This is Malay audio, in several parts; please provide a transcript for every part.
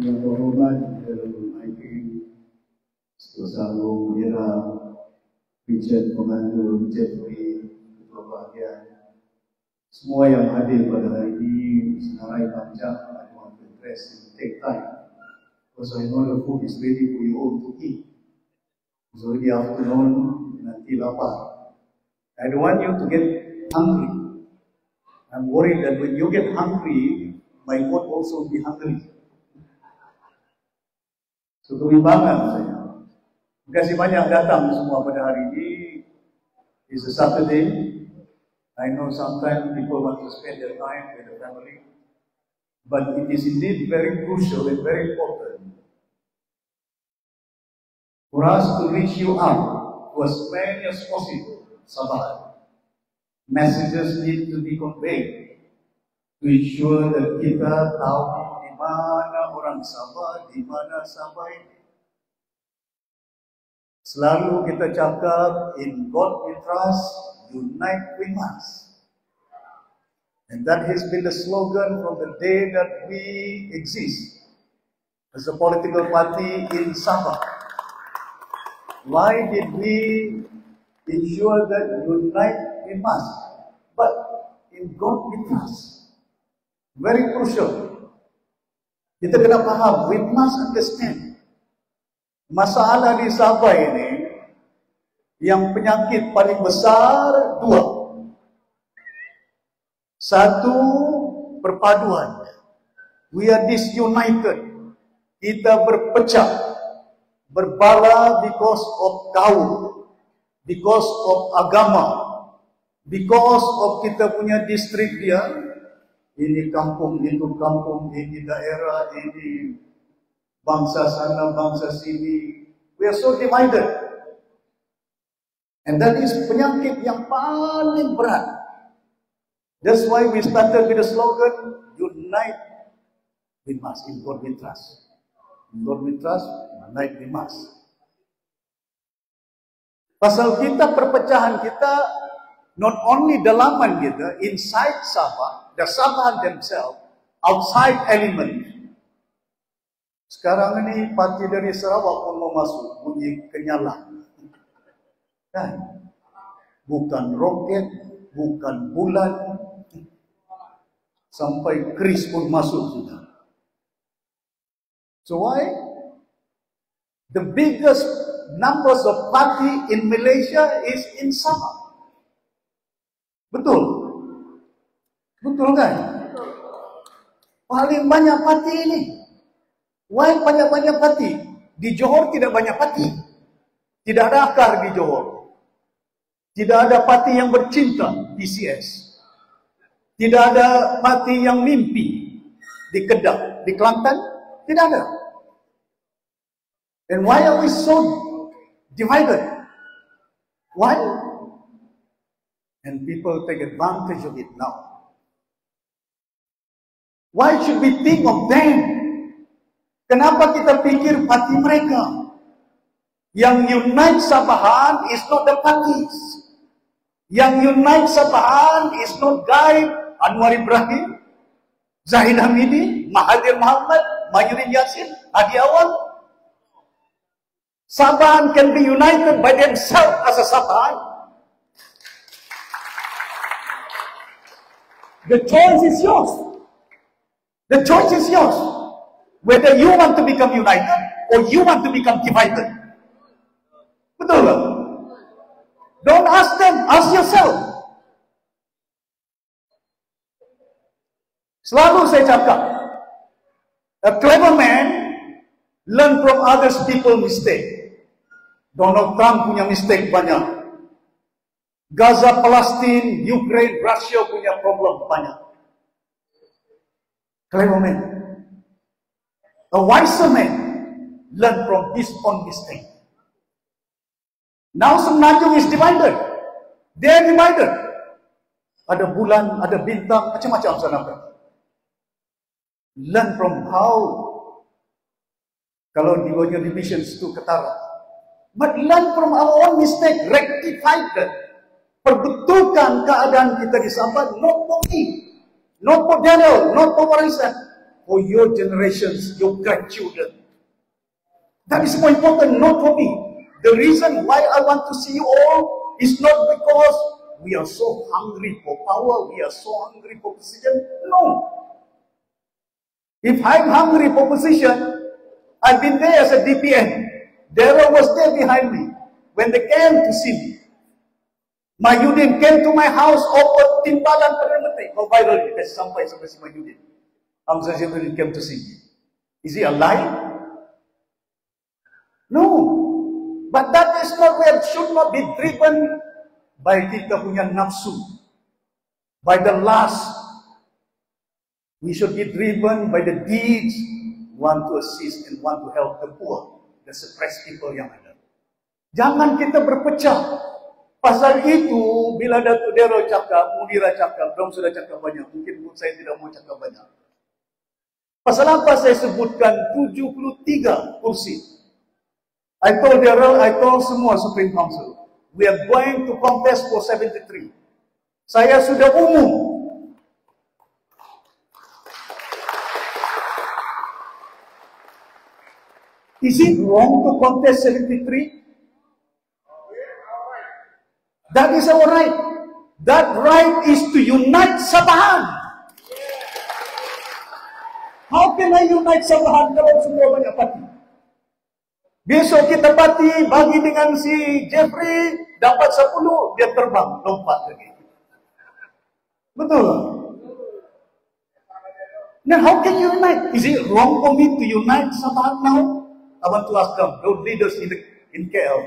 Yang berhormat IP Selalu Mira, Richard Komando, Jeffrey, Ketua Bahagian, semua yang hadir pada hari ini, senarai panjang, I want to address, take time, because I know the food is ready for you all to eat. It's already afternoon, nanti lapar. I don't want you to get hungry. I'm worried that when you get hungry, my God also be hungry. So kebimbangan saya. Terima kasih banyak datang semua pada hari ini. It's a Saturday. I know sometimes people want to spend their time with the family, but it is indeed very crucial and very important for us to reach you out to as many as possible. Sabah. Messages need to be conveyed to ensure that kita tahu di mana orang Sabah, di mana Sabah ini. Selalu kita cakap, in God we trust, unite we must. And that has been the slogan from the day that we exist as a political party in Sabah. Why did we ensure that unite we must? But in God we trust. Very crucial. Kita kena faham, we must understand. Masalah di Sabah ini, yang penyakit paling besar dua. Satu, perpaduan. We are disunited. Kita berpecah, berbala because of kaum, because of agama, because of kita punya distrik dia. Ini kampung, itu kampung, ini daerah, ini bangsa sana, bangsa sini. We are so divided. And that is penyakit yang paling berat. That's why we started with the slogan, unite we must, in God we trust. In God we trust, unite we must. Pasal kita, perpecahan kita, not only dalaman kita, inside Sabah, the Sabahan themselves, outside element. Sekarang ini parti dari Sarawak pun mau masuk, bunyi kenyalang. Kan? Bukan roket, bukan bulan, sampai keris pun masuk sudah. So why? The biggest numbers of party in Malaysia is in Sabah. Betul? Betul kan? Paling banyak parti ini. Why banyak-banyak parti? Di Johor tidak banyak parti. Tidak ada akar di Johor. Tidak ada parti yang bercinta, PCS. Tidak ada parti yang mimpi di Kedah, di Kelantan. Tidak ada. And why are we so divided? Why? And people take advantage of it now. Why should we think of them? Kenapa kita pikir parti mereka? Yang unite Sabahan is not the parties. Yang unite Sabahan is not Guy, Anwar Ibrahim, Zahid Hamidi, Mahathir Mohamad, Mahyudin Yassin, Hadi Awal. Sabahan can be united by themselves as a Sabahan. The choice is yours. The choice is yours. Whether you want to become united or you want to become divided. Betul tak? Don't ask them, ask yourself. Selalu saya cakap, a clever man learn from others people's mistake. Donald Trump punya mistake banyak. Gaza, Palestine, Ukraine, Russia punya problem banyak. Clever man. A wiser man learn from his own mistake. Now Semenanjung is divided. They are divided. Ada bulan, ada bintang, macam-macam sana. Learn from how. Kalau di bawahnya divisions itu ketara. But learn from our own mistake. Rectify that. Perbetulkan keadaan kita di Sabah. Not for me. Not for Daryl. Not for Warisan. for your generations, your grandchildren. That is more important, not for me. The reason why I want to see you all is not because we are so hungry for power, we are so hungry for position. No. If I'm hungry for position, I've been there as a DPN. Daryl was there behind me when they came to see me. Mahyudin came to my house, opened timbalan Perdana Menteri. Go viral, kasi sampai si Mahyudin. Hamzah Jamaludin came to see me. Is he a lie? No. But that is not where it should not be driven by kita punya nafsu. By the lust. We should be driven by the deeds. Want to assist and want to help the poor, the suppressed people yang ada. Jangan kita berpecah. Pasal itu, bila Datuk Daryl cakap, Mudira cakap, Dom sudah cakap banyak, mungkin saya tidak mau cakap banyak. Pasal apa saya sebutkan 73 kursi? I told Daryl, I told semua Supreme Council, we are going to contest for 73. Saya sudah umum. Is it wrong to contest 73? That is our right. That right is to unite Sabahan. How can I unite Sabahan kalau semua banyak parti? Besok kita parti, bagi dengan si Jeffrey, dapat 10, dia terbang, lompat lagi. Betul? Now how can you unite? Is it wrong for me to unite Sabahan now? I want to ask them, those leaders in KL.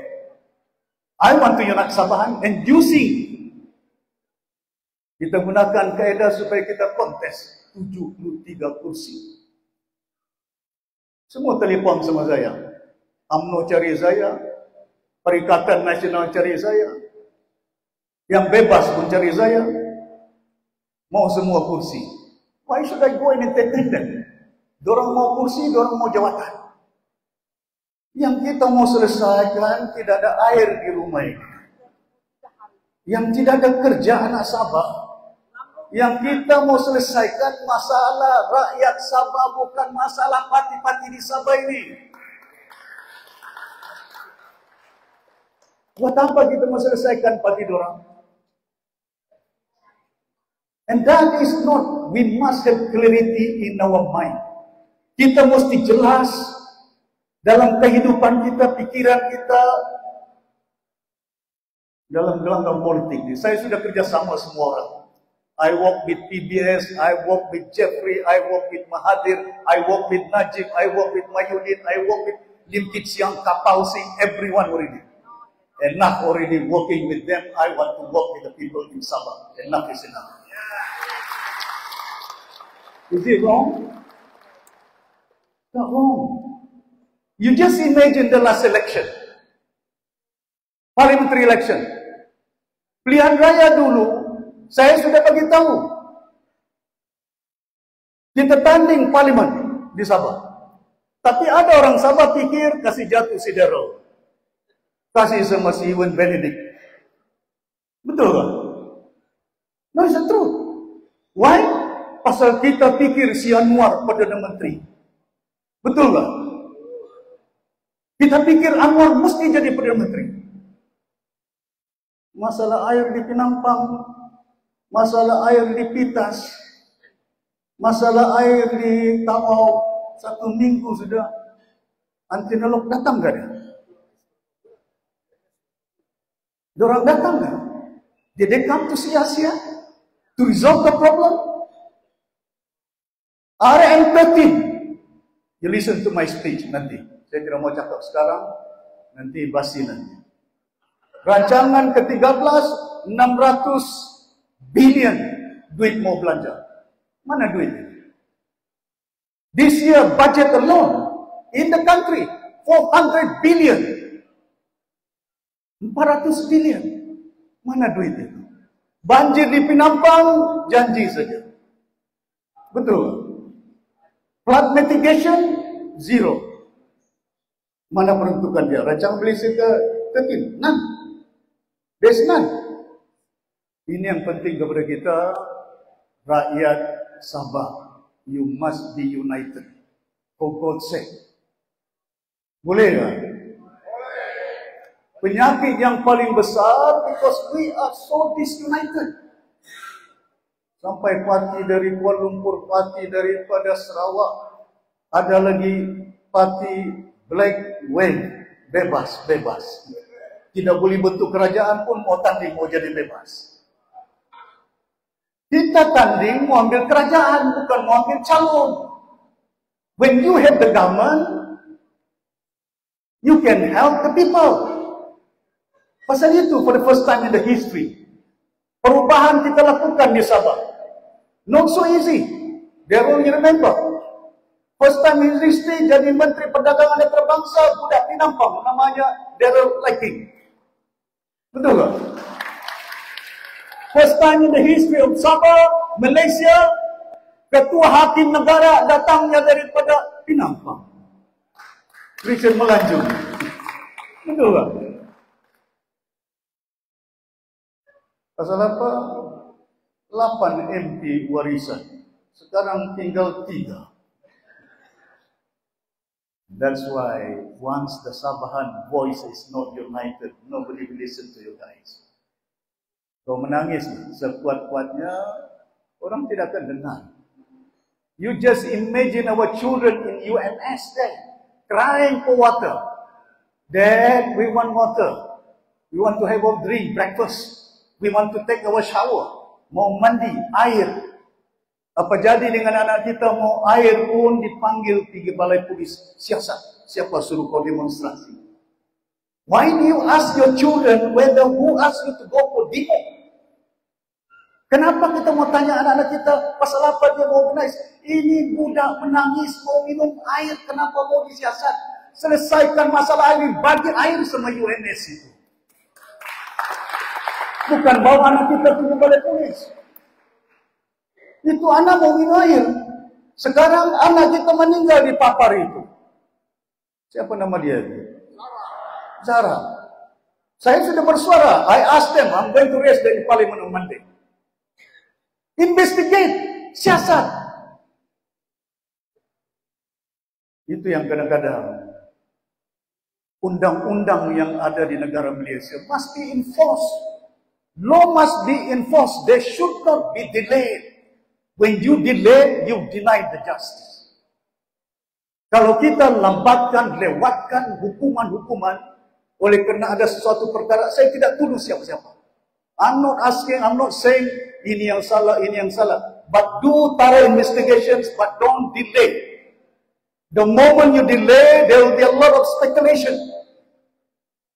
I want to unite Sabahan and using. Kita gunakan kaedah supaya kita kontes 73 kursi. Semua telefon sama saya. UMNO cari saya. Perikatan Nasional cari saya. Yang bebas pun cari saya. Mau semua kursi. Why should I go and entertain them? Dorang mau kursi, dorang mau jawatan. Yang kita mau selesaikan, tidak ada air di rumah ini. Yang tidak ada kerja anak Sabah. Yang kita mau selesaikan masalah rakyat Sabah, bukan masalah parti-parti di Sabah ini. Buat apa kita mau selesaikan parti dorang? And that is not, we must have clarity in our mind. Kita mesti jelas dalam kehidupan kita, pikiran kita, dalam gelanggang politik ini. Saya sudah kerjasama semua orang. I work with PBS, I work with Jeffrey, I work with Mahathir, I work with Najib, I work with Mahyudin, I work with Lim Kit Siang, Kapau Singh, everyone already. Enough already working with them. I want to work with the people in Sabah. Enough is enough. Is it wrong? Not wrong. You just imagine the last election. Parliamentary election. Pilihan raya dulu, saya sudah bagi tahu. Kita tanding parlimen di Sabah. Tapi ada orang Sabah pikir kasih jatuh si Daryl. Kasih sama si Iwan Benedict. Betul kan? No, it's true. Why? Pasal kita pikir si Anwar Perdana Menteri. Betul kan? Kita pikir Anwar mesti jadi Perdana Menteri. Masalah air di Penampang, masalah air di Pitas, masalah air di Tawau, 1 minggu sudah. Antinolog datang gak dia? Diorang datang gak? Did they come to see Asia to resolve the problem? RM13. You listen to my speech nanti. Saya tidak mau cakap sekarang, nanti basi nanti. Rancangan ke-13, 600 billion duit mau belanja. Mana duit ini? This year budget alone in the country 400 billion. 400 billion. Mana duit itu? Banjir di Penampang janji saja. Betul. Flood mitigation zero. Mana peruntukan dia? Rancangan Malaysia ke-13? None. There's none. Ini yang penting kepada kita, rakyat Sabah. You must be united. For God's sake. Boleh tak? Penyakit yang paling besar because we are so disunited. Sampai parti dari Kuala Lumpur, parti daripada Sarawak, ada lagi parti Black Wave, bebas. Tidak boleh bentuk kerajaan pun mau tanding, mau jadi bebas. Kita tanding mau ambil kerajaan, bukan mau ambil calon. When you have the government, you can help the people. Pasal itu, for the first time in the history, perubahan kita lakukan di Sabah. Not so easy. They only remember. First time in history, jadi Menteri Perdagangan Antarabangsa, budak Pinampang, namanya Daryl Liking. Betul tak? First time in the history of Sabah, Malaysia, Ketua Hakim Negara datangnya daripada Pinampang. Richard Melanjung. Betul tak? Pasal apa? 8 MP warisan. Sekarang tinggal 3. That's why once the Sabahan voice is not united, nobody will listen to you guys. Kau menangis sekuat-kuatnya, orang tidak akan dengar. You just imagine our children in UMS there, crying for water. Dad, we want water. We want to have our drink, breakfast. We want to take our shower. Mau mandi, air. Apa jadi dengan anak kita mau air pun dipanggil pergi balai polis siasat. Siapa suruh kau demonstrasi? Why do you ask your children whether who asked you to go for demo? Kenapa kita mau tanya anak-anak kita pasal apa dia mau organize? Ini budak menangis mau minum air, kenapa mau disiasat? Selesaikan masalah air, bagi air sama UNS itu. Bukan bawa anak kita pergi balai polis. Itu anak mau minum air. Sekarang anak kita meninggal di Papar itu. Siapa nama dia? Zara. Saya sudah bersuara. I asked them, I'm going to raise the parliament on Monday. Investigate. Siasat. Itu yang kadang-kadang undang-undang yang ada di negara Malaysia must be enforced. Law must be enforced. They should not be delayed. When you delay, you deny the justice. Kalau kita lambatkan, lewatkan hukuman-hukuman oleh kerana ada sesuatu perkara, saya tidak tuduh siapa-siapa. I'm not saying ini yang salah, ini yang salah. But do thorough investigations, but don't delay. The moment you delay, there will be a lot of speculation.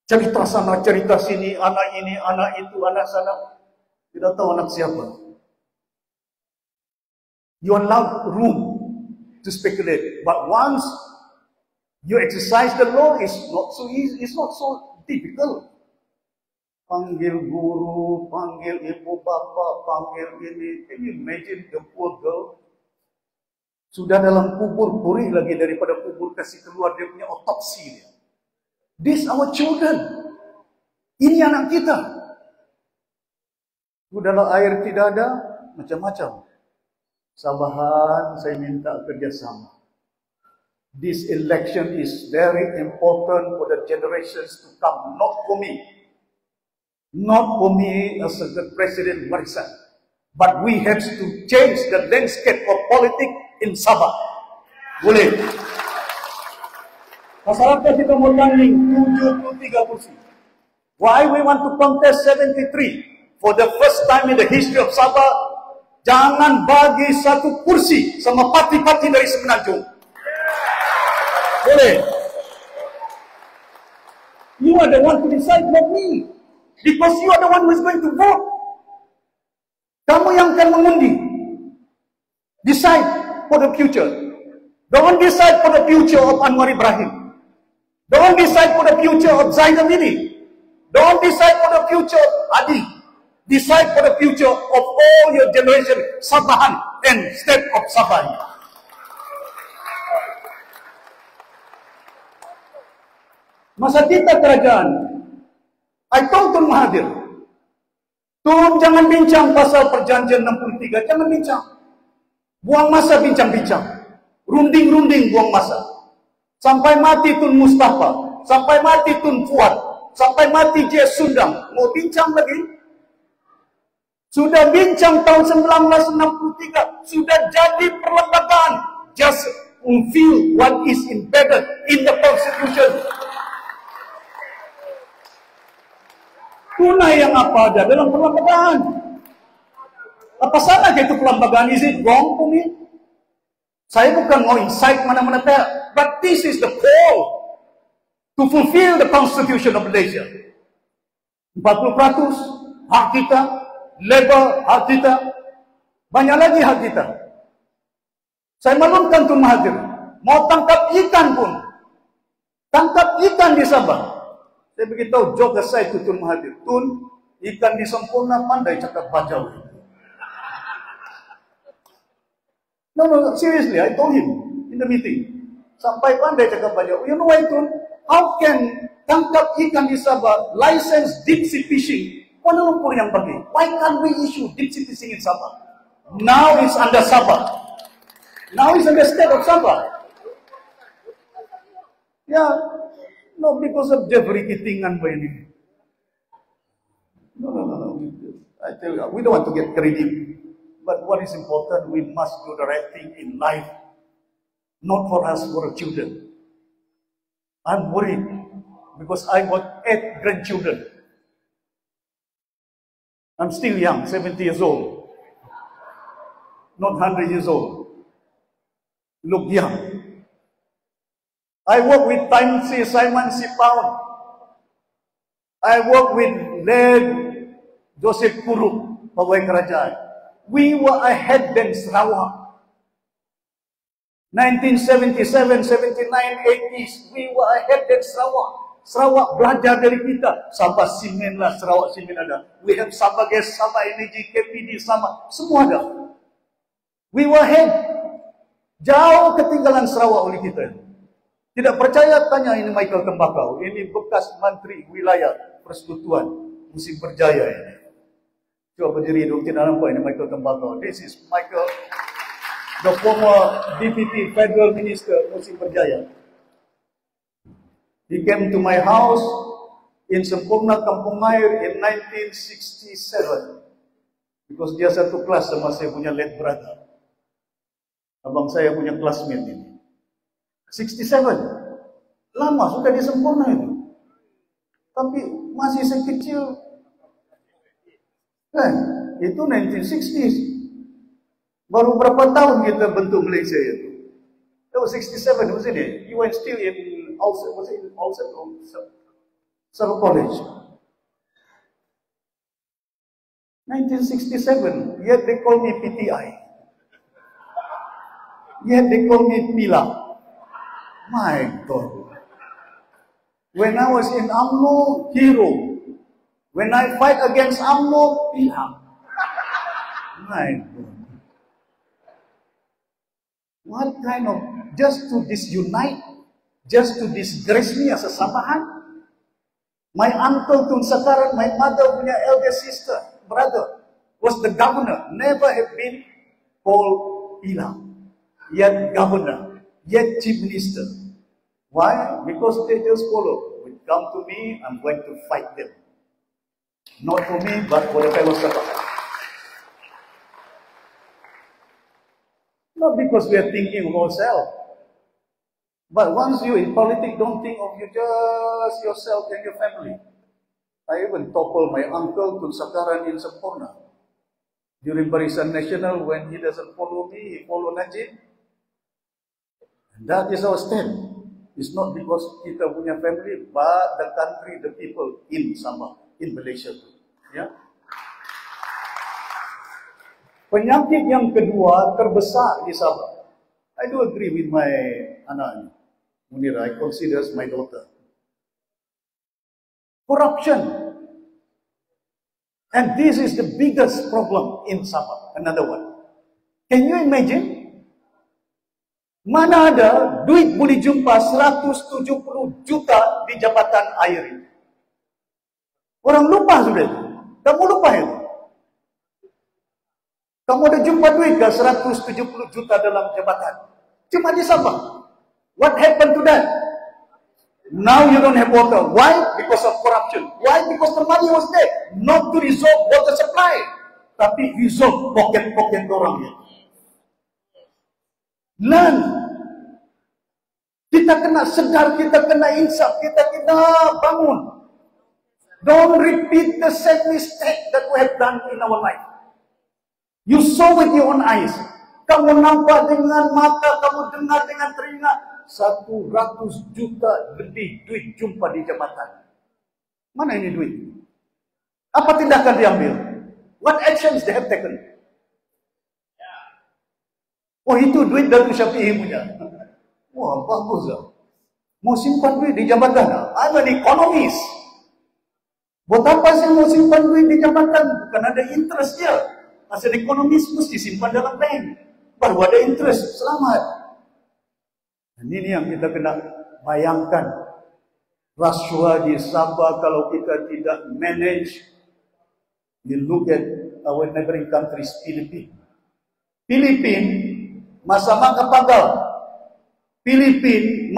Cerita sana, cerita sini, anak ini, anak itu, anak sana. Tidak tahu anak siapa. You allow room to speculate. But once you exercise the law, it's not so easy, it's not so difficult. Panggil guru, panggil ibu bapa, panggil ini. Can you imagine the poor girl? Sudah dalam kubur, purih lagi daripada kubur, kasih keluar dia punya otopsi dia. These our children. Ini anak kita. Udahlah air tidak ada, macam-macam. Sabahan, saya minta kerjasama. This election is very important for the generations to come. Not for me. Not for me as the President warisan. But we have to change the landscape of politics in Sabah. Boleh. Pasal apa kita mau tanding 73 kursi? Why we want to contest 73? For the first time in the history of Sabah, jangan bagi satu kursi sama parti-parti dari Semenanjung. Boleh. You are the one to decide, not me. Because you are the one who is going to vote. Kamu yang akan mengundi. Decide for the future. Don't decide for the future of Anwar Ibrahim. Don't decide for the future of Zainal Abidin. Don't decide for the future of Adi. Decide for the future of all your generation, Sabahan and state of Sabah. Masa kita kerajaan, I told Tun Mahathir, Tun jangan bincang pasal perjanjian 63, jangan bincang. Buang masa bincang-bincang. Runding-runding buang masa. Sampai mati Tun Mustafa. Sampai mati Tun Fuad. Sampai mati J. Sundang. Mau bincang lagi? Sudah bincang tahun 1963. Sudah jadi perlembagaan. Just fulfill what is embedded in the Constitution. Tunai yang apa ada dalam perlembagaan. Apa salah itu perlembagaan? Is it wrong for me? Saya bukan mau insight mana-mana pihak. But this is the call to fulfill the Constitution of Malaysia. 40% hak kita, labor hak kita, banyak lagi hak kita. Saya maklumkan Tun Mahathir, mau tangkap ikan pun, tangkap ikan di Sabah. Saya beritahu joke aside to Tun Mahathir, Tun, ikan di Sempurna pandai cakap bajau. No, seriously, I told him in the meeting. Sampai pandai cakap bajau. You know why, Tun? How can tangkap ikan di Sabah, license deep sea fishing, Kuala Lumpur yang bagi? Why can't we issue deep sea fishing in Sabah? Now it's under Sabah. Now it's under state of Sabah. Yeah, no, because of Jeffrey Kitingan by ini. No. I tell you, we don't want to get credit. But what is important, we must do the right thing in life. Not for us, for our children. I'm worried because I got 8 grandchildren. I'm still young, 70 years old. Not 100 years old. Look young. I work with Simon C. Pound. I work with Led Joseph Kurup, pegawai kerajaan. We were ahead than Sarawak. 1977, 79, 80s, we were ahead than Sarawak. Sarawak belajar dari kita. Sabah Simen lah, Sarawak Simen ada. We have Sabah Gas, Sabah Energy, KPD, sama. Semua ada. We were ahead. Jauh ketinggalan Sarawak oleh kita. Tidak percaya, tanya ini Michael Tembakau. Ini bekas Menteri Wilayah Persekutuan Musim Berjaya ini. Coba berdiri dulu, tidak nampak ini Michael Tembakau. This is Michael, the former Deputy Federal Minister Musim Berjaya. He came to my house in Sempurna Kampung Air in 1967. Because dia satu kelas sama saya punya late brother. Abang saya punya classmate ini. 67. Lama sudah di Sempurna itu. Tapi masih sekecil. Kan? Itu 1960s. Baru berapa tahun kita bentuk Malaysia itu? That was 67, wasn't it? You were still in Ulster, was it in Ulster or Surrey College? 1967, yet they call me PTI. Yet they call me Pila. My God. When I was in UMNO, hero. When I fight against UMNO, Pila. My God. What kind of, just to disunite, just to disgrace me as a Sabahan? My uncle Tun Sakaran, my mother punya elder sister, brother, was the governor, never have been called Pila. Yet governor, yet chief minister. Why? Because they just follow. When come to me, I'm going to fight them. Not for me, but for the fellow Sabahan. Not because we are thinking of ourselves. But once you're in politics, don't think of you just yourself and your family. I even toppled my uncle Tun Sakaran in Sempurna. During Barisan Nasional, when he doesn't follow me, he follow Najib. And that is our stand. It's not because kita punya family, but the country, the people in Sabah, in Malaysia. Yeah? Penyakit yang kedua terbesar di Sabah. I do agree with my anak Munira. I consider as my daughter. Corruption. And this is the biggest problem in Sabah. Another one. Can you imagine? Mana ada duit boleh jumpa 170 juta di jabatan air ini? Orang lupa sudah itu. Kamu lupa itu. Kamu ada jumpa duit ke 170 juta dalam jabatan? Cuma di Sabah. What happened to that? Now you don't have water. Why? Because of corruption. Why? Because the money was there. Not to resolve water supply. Tapi resolve pocket-pocket orangnya. Learn. Kita kena sedar, kita kena insaf, kita kena bangun. Don't repeat the same mistake that we have done in our life. You saw with your own eyes. Kamu nampak dengan mata, kamu dengar dengan telinga. 100 juta lebih duit jumpa di jabatan. Mana ini duit? Apa tindakan diambil? What actions they have taken? Oh, itu duit Datuk Syafi'i punya. Wah, bagus lah. Mau simpan duit di jabatan? I'm an economist. Buat apa sih mau simpan duit di jabatan? Bukan ada interest dia. As an economist mesti simpan dalam bank. Baru ada interest. Selamat. Dan ini yang kita kena bayangkan. Rasuah di Sabah kalau kita tidak manage. You look at our neighboring countries, Philippines. Masa Makapagal.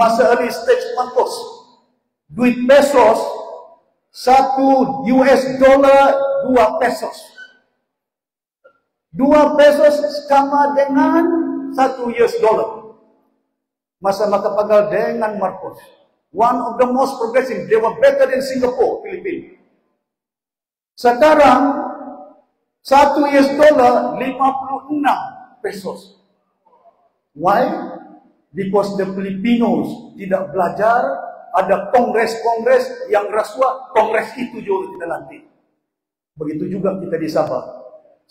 Masa early stage Marcos. Duit pesos, 1 US dollar, 2 pesos. 2 pesos sama dengan 1 US dollar. Masa Makapagal dengan Marcos. One of the most progressive. They were better than Singapore, Philippines. Sekarang 1 US dollar 56 pesos. Why? Because the Filipinos tidak belajar. Ada kongres-kongres yang rasuah. Kongres itu juga kita nanti. Begitu juga kita di Sabah.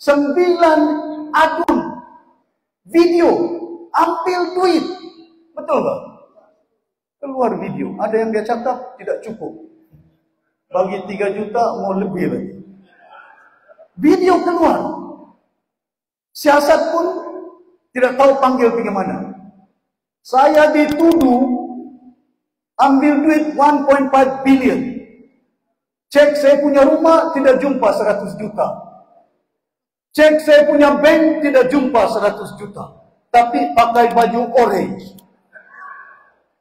9 adun video ambil duit. Betul tak? Keluar video. Ada yang dia cakap tidak cukup. Bagi 3 juta mau lebih lagi. Video keluar. Siasat pun tidak tahu panggil bagaimana. Saya dituduh ambil duit 1.5 billion. Cek saya punya rumah tidak jumpa 100 juta. Cek saya punya bank tidak jumpa 100 juta. Tapi pakai baju orange.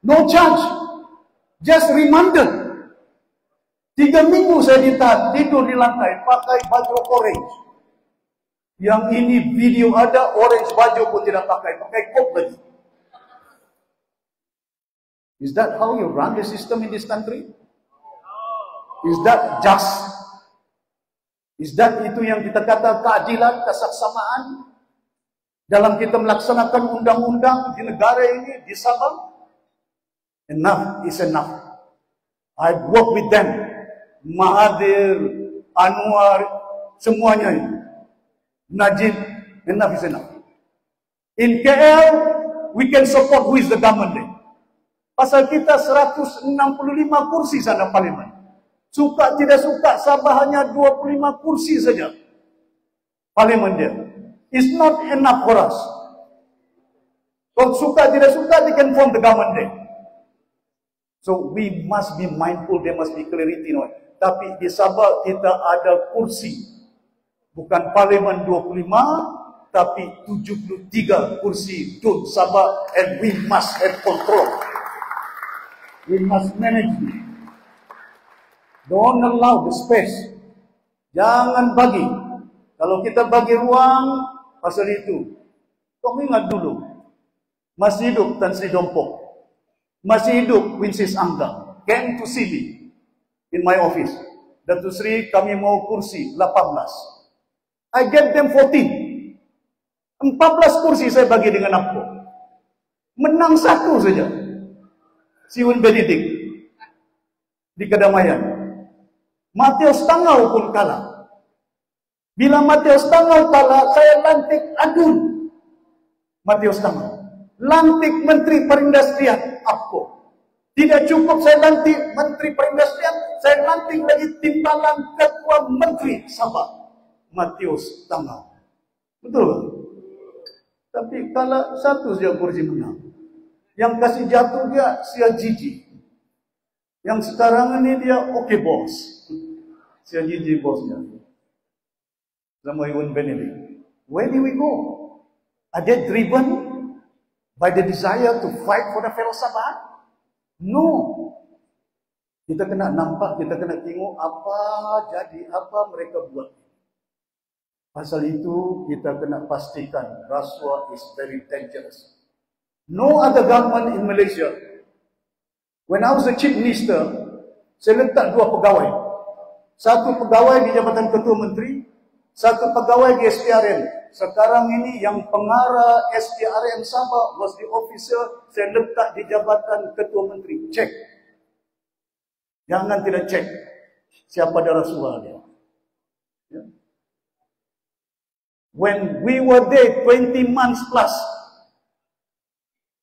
No charge. Just remanded. 3 minggu saya ditahan, tidur di lantai, pakai baju orange. Yang ini video ada, orange baju pun tidak pakai coat lagi. Is that how you run the system in this country? Is that just? Is that itu yang kita kata keadilan, kesaksamaan? Dalam kita melaksanakan undang-undang di negara ini, di Sabah? Enough is enough. I've worked with them. Mahathir, Anwar, semuanya ini. Najib, enough is enough. In KL, we can support who is the government there. Pasal kita 165 kursi sana parlimen. Suka tidak suka, Sabah hanya 25 kursi saja. Parlimen dia. It's not enough for us. Kalau suka tidak suka, they can form the government there. So we must be mindful, there must be clarity. No? Tapi di Sabah kita ada kursi. Bukan parlimen 25, tapi 73 kursi Dun Sabah, and we must have control. We must manage it. Don't allow the space. Jangan bagi. Kalau kita bagi ruang, pasal itu. Kamu ingat dulu. Masih hidup Tan Sri Dompok. Masih hidup Winsis Angga. Came to see me in my office. Datuk Sri, kami mau kursi 18. I gave them 14. 14 kursi saya bagi dengan aku. Menang 1 saja. Siun Benedict di Kedamaian. Matius Tangau pun kalah. Bila Matius Tangau kalah, saya lantik adun Matius Tangau. Lantik Menteri Perindustrian aku. Tidak cukup saya lantik Menteri Perindustrian, saya lantik lagi timbalan Ketua Menteri Sabah, Matius Tangau. Betul tak? Tapi kalau 1 saja kursi menang. Yang kasih jatuh dia Sia Jiji. Yang sekarang ini dia okay bos. Sia Jiji bosnya. Sama Iwan Benedict. Where do we go? Are they driven by the desire to fight for the fellow Sabahan? No. Kita kena nampak, kita kena tengok apa jadi, apa mereka buat. Pasal itu, kita kena pastikan rasuah is very dangerous. No other government in Malaysia. When I was a chief minister, saya letak 2 pegawai. Satu pegawai di Jabatan Ketua Menteri, satu pegawai di SPRM. Sekarang ini yang pengarah SPRM Sabah was the officer, saya letak di Jabatan Ketua Menteri. Cek. Jangan tidak cek siapa ada rasuah dia. Ya. When we were there 20 months plus,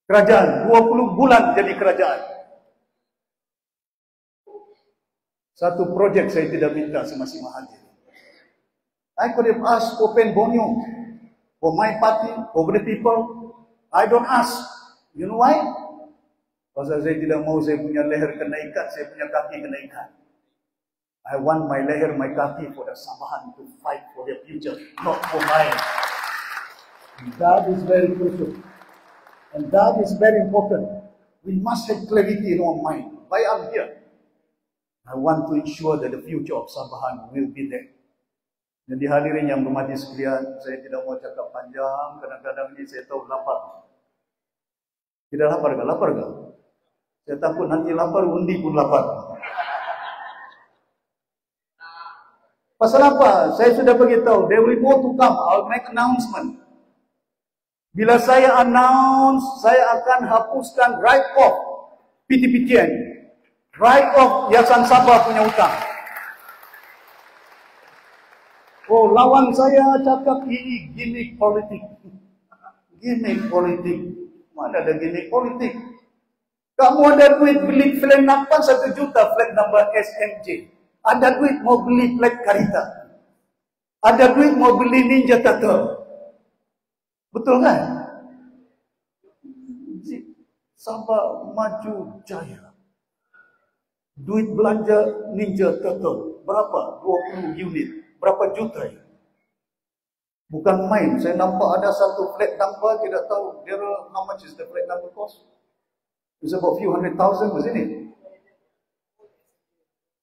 kerajaan 20 bulan jadi kerajaan. Satu projek saya tidak minta semasa hadir. I could have asked for Pen Borneo, for my party, for the people. I don't ask. You know why? Pasal saya tidak mau saya punya leher kena ikat, saya punya kaki kena ikat. I want my leher, my kaki for the Sabahan to fight for their future, not for mine. And that is very crucial. And that is very important. We must have clarity in our mind. Why I'm here? I want to ensure that the future of Sabahan will be there. Dan dihadirin yang bermati sekalian, saya tidak mau cakap panjang, kadang-kadang ini saya tahu lapar. Tidak lapar ke? Lapar ke? Saya takut nanti lapar, undi pun lapar. Pasal apa? Saya sudah beritahu, there will more to come. I'll make announcement. Bila saya announce, saya akan hapuskan write-off PTPTN. Write-off Yayasan Sabah punya hutang. Oh, lawan saya cakap ini gimmick politik. Gimmick politik. Mana ada gimmick politik? Kamu ada duit beli flag nampan 1 juta flag number SMJ. Ada duit mau beli flag Karita. Ada duit mau beli Ninja Turtle. Betul kan? Sabah maju jaya. Duit belanja Ninja Turtle. Berapa? 20 unit. Berapa juta ya? Bukan main. Saya nampak ada satu flag number, tidak tahu dia how much is the flag number cost. It's about few hundred thousand, wasn't it?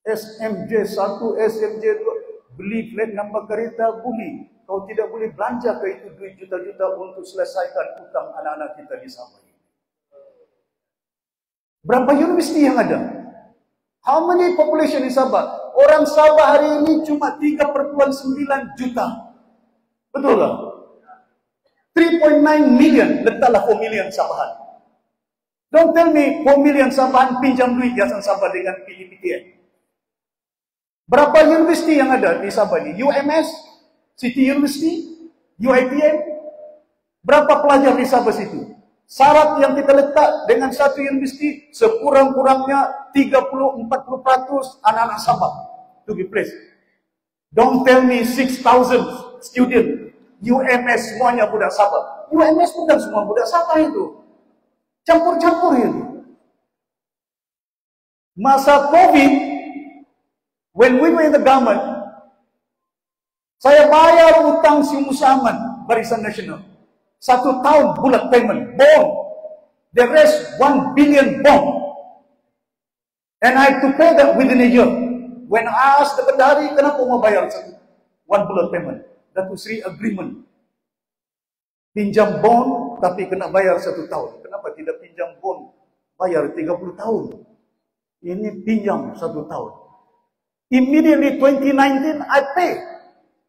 SMJ 1, SMJ 2, beli flag number kereta, beli. Kalau tidak boleh belanja ke itu duit juta-juta untuk selesaikan hutang anak-anak kita di Sabah. Berapa universiti yang ada? How many population di Sabah? Orang Sabah hari ini cuma 3,9 juta. Betul tak? 3.9 million, letaklah 4 million Sabahan. Don't tell me 4 million Sabahan pinjam duit Yayasan Sabah dengan PTPTN. Berapa universiti yang ada di Sabah ini? UMS, City University, UiTM. Berapa pelajar di Sabah situ? Syarat yang kita letak dengan satu universiti, sekurang-kurangnya 30-40% anak-anak Sabah to be placed. Don't tell me 6,000 student. UMS semuanya budak Sabah. UMS bukan semua budak Sabah itu. Campur-campur itu. Masa COVID, when we were in the government, saya bayar utang si Musaman, Barisan Nasional. 1 tahun bullet payment, bond. The rest 1 billion bond. And I had to pay that within a year. When I asked the Bendahari, kenapa mau bayar 1 bullet payment? That was agreement. Pinjam bond, tapi kena bayar 1 tahun. Kenapa tidak pinjam bond, bayar 30 tahun? Ini pinjam 1 tahun. Immediately 2019, I pay.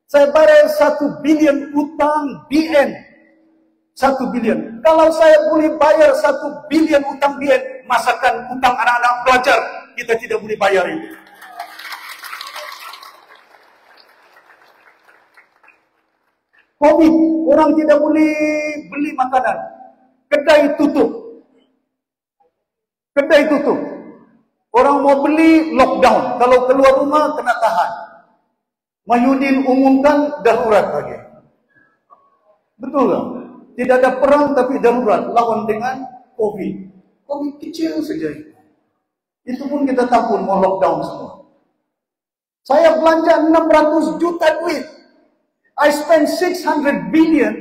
Saya bayar 1 billion utang BN. 1 billion. Kalau saya boleh bayar 1 billion utang BN, masakan utang anak-anak pelajar, kita tidak boleh bayar itu. COVID, orang tidak boleh beli makanan. Kedai tutup. Kedai tutup. Orang mau beli, lockdown. Kalau keluar rumah, kena tahan. Mahyudin umumkan darurat lagi. Betul tak? Tidak ada perang tapi darurat lawan dengan COVID. COVID kecil saja itu. Itu pun kita takut mau lockdown semua. Saya belanja 600 juta duit. I spend 600 billion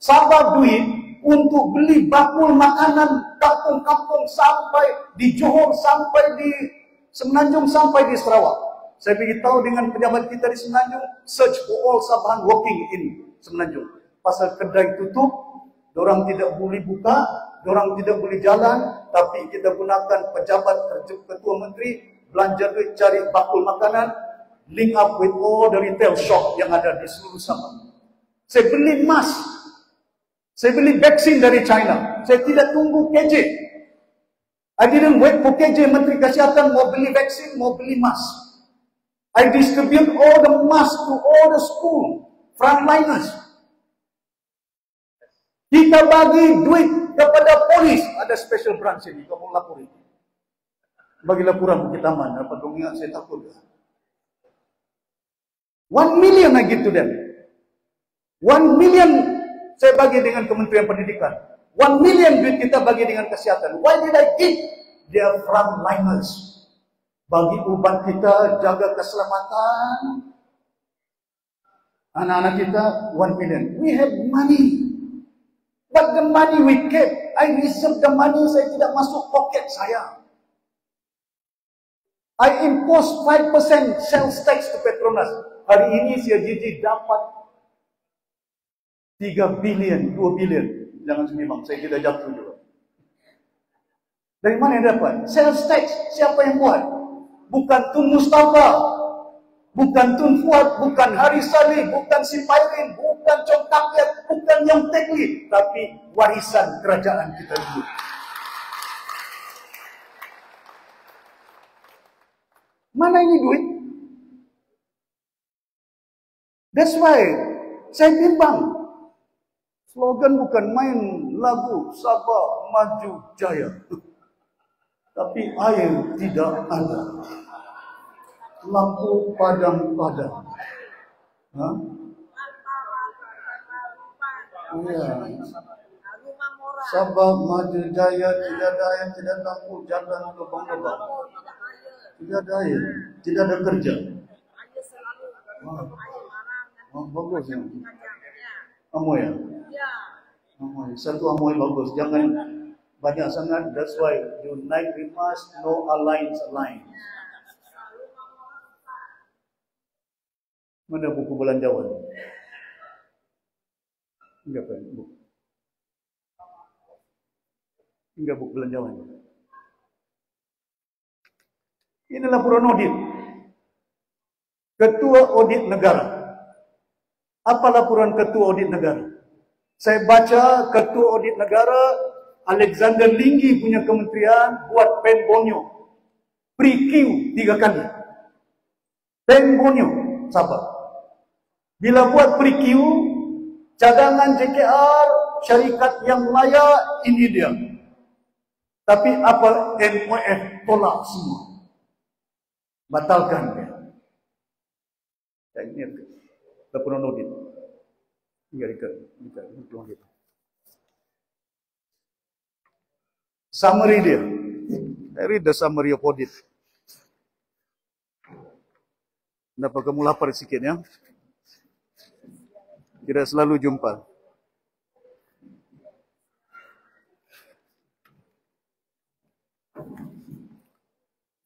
Sabah duit untuk beli bakul makanan kampung-kampung sampai di Johor, sampai di Semenanjung, sampai di Sarawak. Saya beritahu dengan pejabat kita di Semenanjung, search for all Sabahan working in Semenanjung. Pasal kedai tutup, dorang tidak boleh buka, dorang tidak boleh jalan, tapi kita gunakan pejabat ketua menteri, belanja duit cari bakul makanan, link up with all the retail shop yang ada di seluruh Sabah. Saya beli emas, saya beli vaksin dari China, saya tidak tunggu KJ. I didn't wait for KJ, Menteri Kesihatan mau beli vaksin, mau beli emas. I distribute all the mask to all the school, frontliners. Kita bagi duit kepada polis. Ada special branch ini, kamu laporin. Bagi laporan Bukit Taman, apa dong ingat saya takut. 1 million I give to them. 1 million saya bagi dengan Kementerian Pendidikan. 1 million duit kita bagi dengan kesihatan. Why did I give? They are frontliners. Bagi ubat kita, jaga keselamatan. Anak-anak kita, 1 million. We have money. But the money we kept, I reserve the money, saya tidak masuk poket saya. I impose 5% sales tax to Petronas. Hari ini CIGG dapat 3 billion, 2 billion. Jangan senimbang, saya tidak jatuh juga. Dari mana yang dapat? Sales tax, siapa yang buat? Bukan Tun Mustafa, bukan Tun Fuad, bukan Haris Saleh, bukan Sipairin, bukan Chong Kakyat, bukan Yong Tekli, tapi warisan kerajaan kita dulu. Mana ini duit? That's why saya bimbang. Slogan bukan main lagu Sabah Maju Jaya. Tapi air tidak ada. Lampu padam-padam. Ya. Sabah Maju Jaya, tidak ada air, tidak ada lampu, jalan lubang-lubang. Tidak ada air, tidak ada kerja. Bagus ya. Amoy ya? Amoy. Satu amoy bagus. Jangan banyak sangat. That's why unite we must, no alliance. Mana buku belanjawan? Enggak apa buku. Enggak buku belanjawan. Ini laporan audit. Ketua Audit Negara. Apa laporan Ketua Audit Negara? Saya baca Ketua Audit Negara Alexander Linggi punya kementerian buat Pen Bonyo. Pre-Q 3 kali. Pen Bonyo, Sabah. Bila buat pre-Q, cadangan JKR, syarikat yang layak, ini dia. Tapi apa MOF tolak semua. Batalkan dia. Saya ingat laporan audit. Summary dia. I read the summary of audit. Kenapa kamu lapar sikit ya? Tidak selalu jumpa.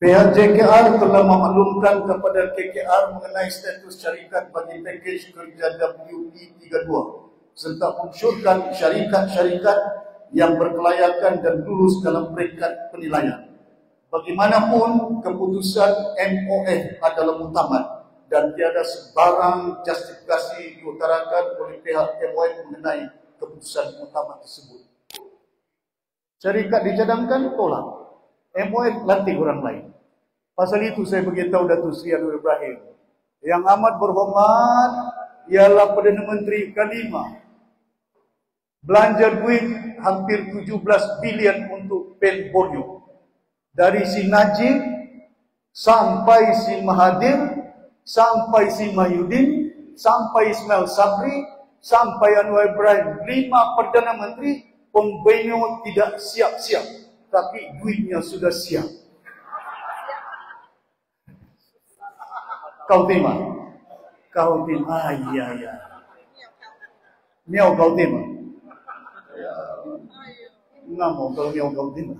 Pihak JKR telah memaklumkan kepada KKR mengenai status syarikat bagi pakej kerja WP 32 serta mengusulkan syarikat-syarikat yang berkelayakan dan lulus dalam peringkat penilaian. Bagaimanapun, keputusan MOF adalah muktamad dan tiada sebarang justifikasi diutarakan oleh pihak MOF mengenai keputusan muktamad tersebut. Syarikat dicadangkan tolak. MOF lantik orang lain. Pasal itu saya beritahu Datuk Seri Anwar Ibrahim. Yang amat berhormat ialah Perdana Menteri kelima. Belanja duit hampir 17 bilion untuk Pen Borneo. Dari si Najib sampai si Mahathir, sampai si Mahyudin, sampai Ismail Sabri, sampai Anwar Ibrahim. 5 Perdana Menteri, Borneo tidak siap-siap. Tapi duitnya sudah siap. Kau terima? Kau terima? Iya. Miao Gaudim. Nggak mau kalau Miao Gaudim.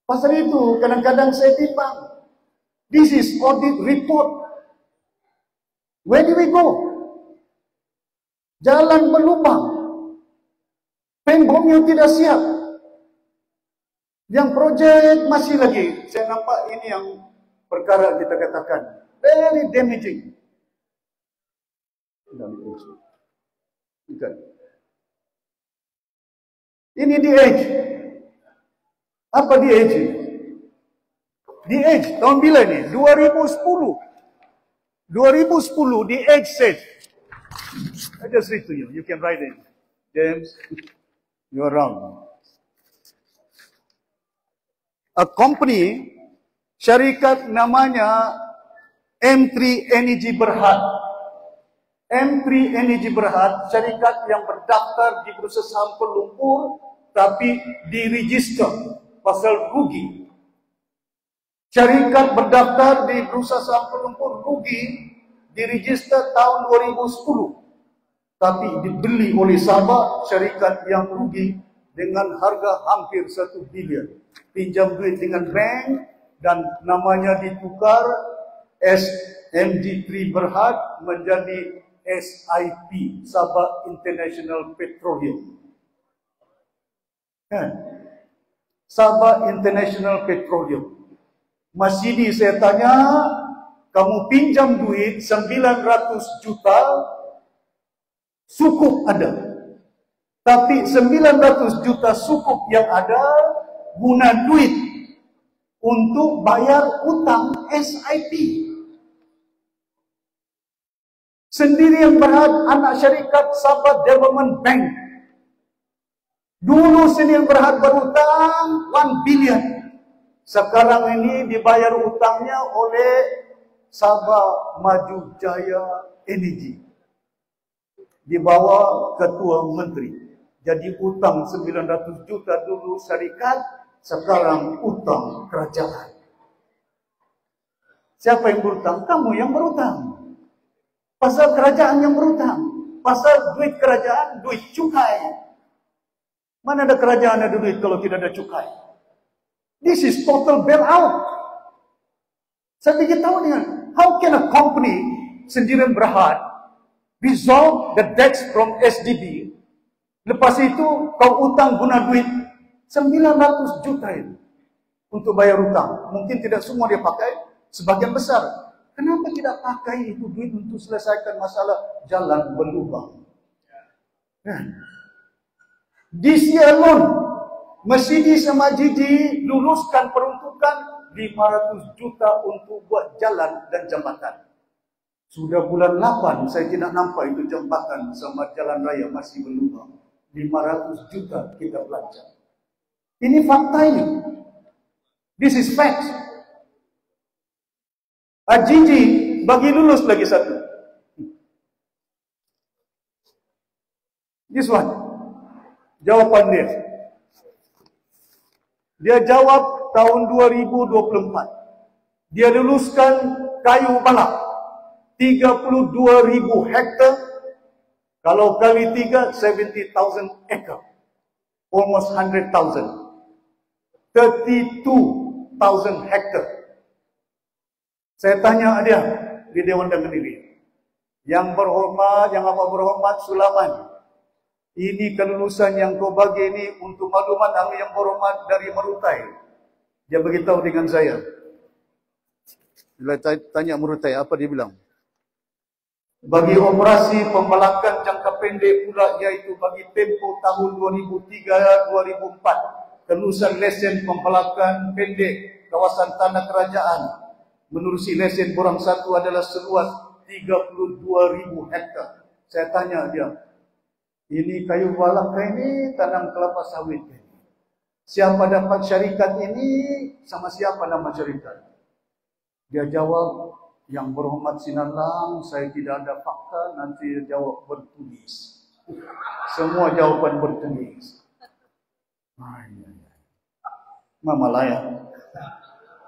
Pasal itu kadang-kadang saya timbang. This is audit report. Where do we go? Jalan berlubang. Pemkotnya tidak siap. Yang projek masih lagi. Saya nampak ini yang perkara kita katakan very damaging. Bukan. Ini di Edge. Apa di Edge? Di Edge tahun bila ini? 2010. 2010 di Edge said. I just read to you. You can write it. James, you're wrong. A company, syarikat namanya M3 Energy Berhad. M3 Energy Berhad, syarikat yang berdaftar di Bursa Saham Kuala Lumpur, tapi diregister pasal rugi. Syarikat berdaftar di Bursa Saham Kuala Lumpur rugi, diregister tahun 2010. Tapi dibeli oleh sahabat syarikat yang rugi dengan harga hampir 1 bilion. Pinjam duit dengan bank dan namanya ditukar SMG3 Berhad menjadi SIP, Sabah International Petroleum. Kan? Sabah International Petroleum. Masih di saya tanya, kamu pinjam duit 900 juta, sukup ada. Tapi 900 juta sukup yang ada, guna duit untuk bayar utang SIP. Sendiri yang Berhad, anak syarikat Sabah Development Bank. Dulu sendiri yang Berhad berutang 1 bilion. Sekarang ini dibayar utangnya oleh Sabah Maju Jaya Energy. Di bawah Ketua Menteri. Jadi utang 900 juta dulu syarikat, sekarang utang kerajaan. Siapa yang berutang? Kamu yang berutang. Pasal kerajaan yang berutang. Pasal duit kerajaan, duit cukai. Mana ada kerajaan ada duit kalau tidak ada cukai? This is total bailout. Saya ingin tahu dengan, how can a company sendirian Berhad resolve the debts from SDB, lepas itu kau utang guna duit 900 juta itu untuk bayar utang. Mungkin tidak semua dia pakai, sebagian besar. Kenapa tidak pakai itu duit untuk selesaikan masalah jalan berlubang? This year alone, Mercedes sama Gigi luluskan peruntukan 500 juta untuk buat jalan dan jambatan. Sudah bulan 8, saya tidak nampak itu jambatan sama jalan raya masih berlubang. 500 juta kita belanja. Ini fakta ini. This is fact. Gigi bagi lulus lagi satu. This one. Jawapan dia. Dia jawab tahun 2024. Dia luluskan kayu balak 32,000 hektar. Kalau kali 3, 70,000 acre. Almost 100,000. 32,000 hektar. Saya tanya dia di Dewan Dagang Negeri. Yang berhormat, yang amat berhormat Sulaiman. Ini kelulusan yang kau bagi ini untuk maklumat kami yang berhormat dari Merutai. Dia beritahu dengan saya. Bila tanya Merutai, apa dia bilang? Bagi operasi pembalakan jangka pendek pula, iaitu bagi tempoh tahun 2003-2004. Kelulusan lesen pembalakan pendek kawasan tanah kerajaan menerusi lesen borang 1 adalah seluas 32,000 hektar. Saya tanya dia, ini kayu balak ini tanam kelapa sawit ini. Siapa dapat syarikat ini? Sama siapa nama syarikat? Dia jawab, yang berhormat Sinar Lang, saya tidak ada fakta, nanti dia jawab bertulis. Semua jawaban bertulis. Mama layak.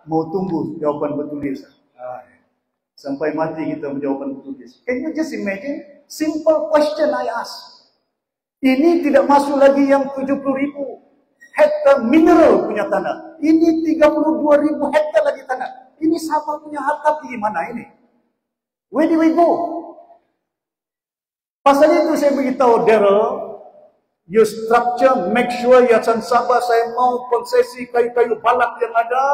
Mau tunggu jawapan bertulis. Sampai mati kita menjawapan bertulis. Can you just imagine? Simple question I ask. Ini tidak masuk lagi yang 70.000 hektar mineral punya tanah. Ini 32.000 hektar lagi tanah. Ini Sabah punya harta pergi mana ini? Where do we go? Pasal itu saya beritahu Daryl, you structure, make sure Yayasan Sabah saya mau konsesi kayu-kayu balak yang ada.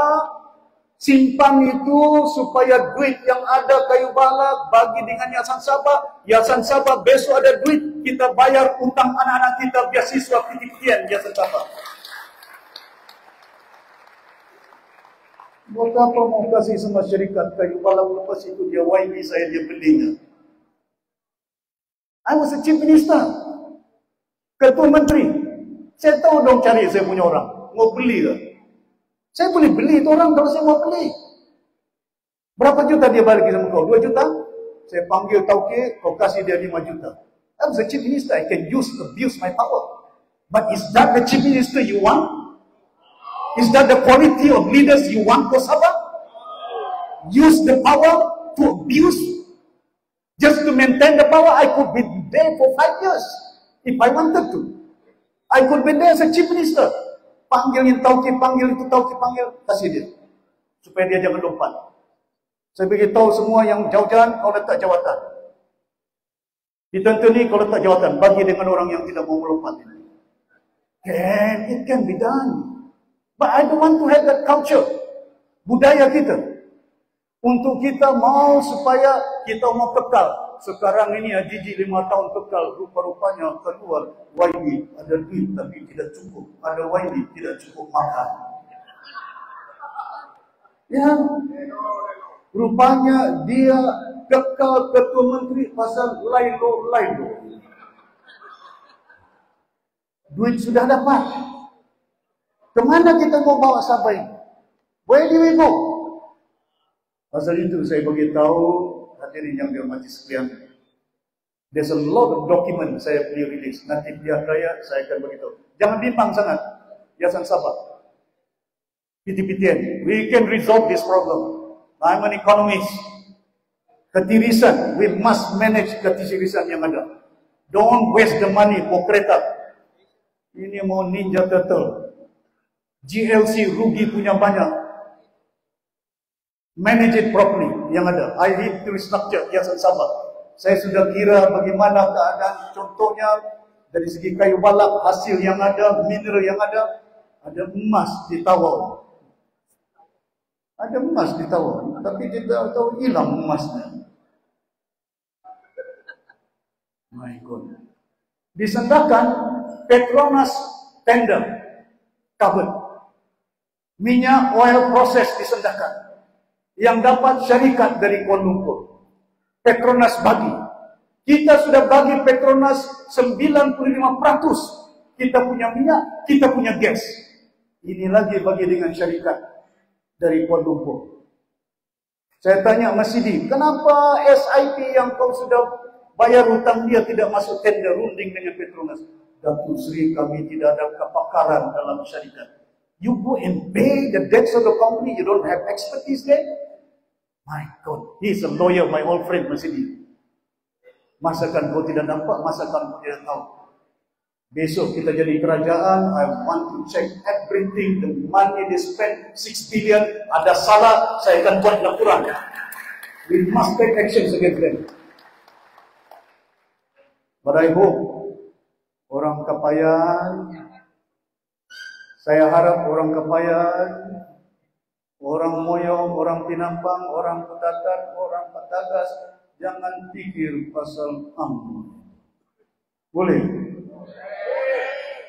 Simpan itu supaya duit yang ada kayu balak bagi dengan Yayasan Sabah. Yayasan Sabah besok ada duit, kita bayar utang anak-anak kita beasiswa PTPN Yayasan Sabah. Buat apa mau kasih sama syarikat kayu balak, lepas itu dia YB saya dia belinya. I was a chief minister, ketua menteri. Saya tahu dong cari saya punya orang mau beli ke. Saya boleh beli itu orang kalau saya mau beli. Berapa juta dia balik sama kau? 2 juta? Saya panggil tauke, kau kasih dia 5 juta. I was a chief minister, I can abuse my power. But is that the chief minister you want? Is that the quality of leaders you want for Sabah? Use the power to abuse? Just to maintain the power, I could be there for 5 years. If I wanted to. I could be there as a chief minister. Panggil yang tauke, panggil itu tauke, panggil, kasih dia. Supaya dia jangan lompat. Saya beritahu semua yang jauh-jauh, kau letak jawatan. Di tentu ni kau letak jawatan, bagi dengan orang yang tidak mau melompat. It can be done. But I don't want to have that culture. Budaya kita. Untuk kita mau supaya kita mau kekal. Sekarang ini Haji 5 tahun kekal, rupa-rupanya keluar YB ada duit tapi tidak cukup, ada YB tidak cukup makan. Ya, rupanya dia kekal ketua menteri pasal lailo. Duit sudah dapat. Kemana kita mau bawa Sabah ini? Where do we go? Pasal itu saya beritahu hadirin yang dihormati sekalian. There's a lot of document saya beli rilis. Nanti biar raya saya akan beritahu. Jangan bimbang sangat. Yayasan Sabah. PTPTN. We can resolve this problem. I'm an economist. Ketirisan. We must manage ketirisan yang ada. Don't waste the money for kereta. Ini mau Ninja Turtle. GLC rugi punya banyak. Manage it properly yang ada. I need to restructure Yayasan Sabah. Saya sudah kira bagaimana keadaan, contohnya dari segi kayu balak, hasil yang ada, mineral yang ada emas di Tawau. Ada emas di Tawau, tapi kita tahu hilang emasnya. My God. Disendakan Petronas tender covered. Minyak oil proses disendakan. Yang dapat syarikat dari Kuala Lumpur. Petronas bagi. Kita sudah bagi Petronas 95%. Kita punya minyak, kita punya gas. Ini lagi bagi dengan syarikat dari Kuala Lumpur. Saya tanya Mas Sidi, kenapa SIP yang kau sudah bayar hutang dia tidak masuk tender runding dengan Petronas? Datuk Seri, kami tidak ada kepakaran dalam syarikat. You go and pay the debts of the company, you don't have expertise there? My God, he is a lawyer, my old friend Mas Sidi. Masakan kau tidak nampak, masakan kau tidak tahu. Besok kita jadi kerajaan, I want to check everything, the money they spend, 6 billion, ada salah, saya akan buat laporan. We must take actions against them. But I hope, orang Kapayan, saya harap orang Kapayan, orang Moyong, orang Pinampang, orang Putatan, orang Patagas, jangan pikir pasal boleh?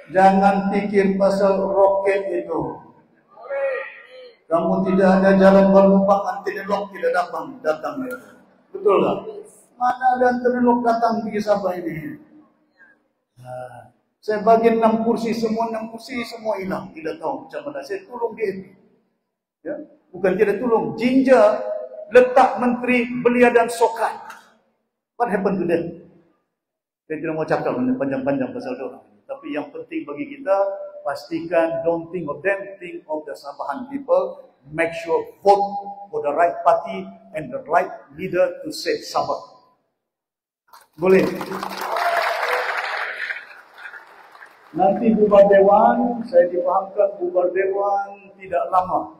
Jangan pikir pasal roket itu. Kamu tidak ada jalan berlubang, antenelok tidak datang. Betul tak? Mana ada antenelok datang di Sabah ini? Nah, saya bagi 6 kursi semua hilang. Tidak tahu macam mana. Saya tolong dia. Ya, bukan tidak tolong. Jinja letak Menteri Belia dan Sokan. What happened to them? Saya tidak mau cakap panjang-panjang pasal itu. Tapi yang penting bagi kita, pastikan don't think of them, think of the Sabahan people. Make sure vote for the right party and the right leader to save Sabah. Boleh? Nanti bubar dewan, saya dipahamkan bubar dewan tidak lama.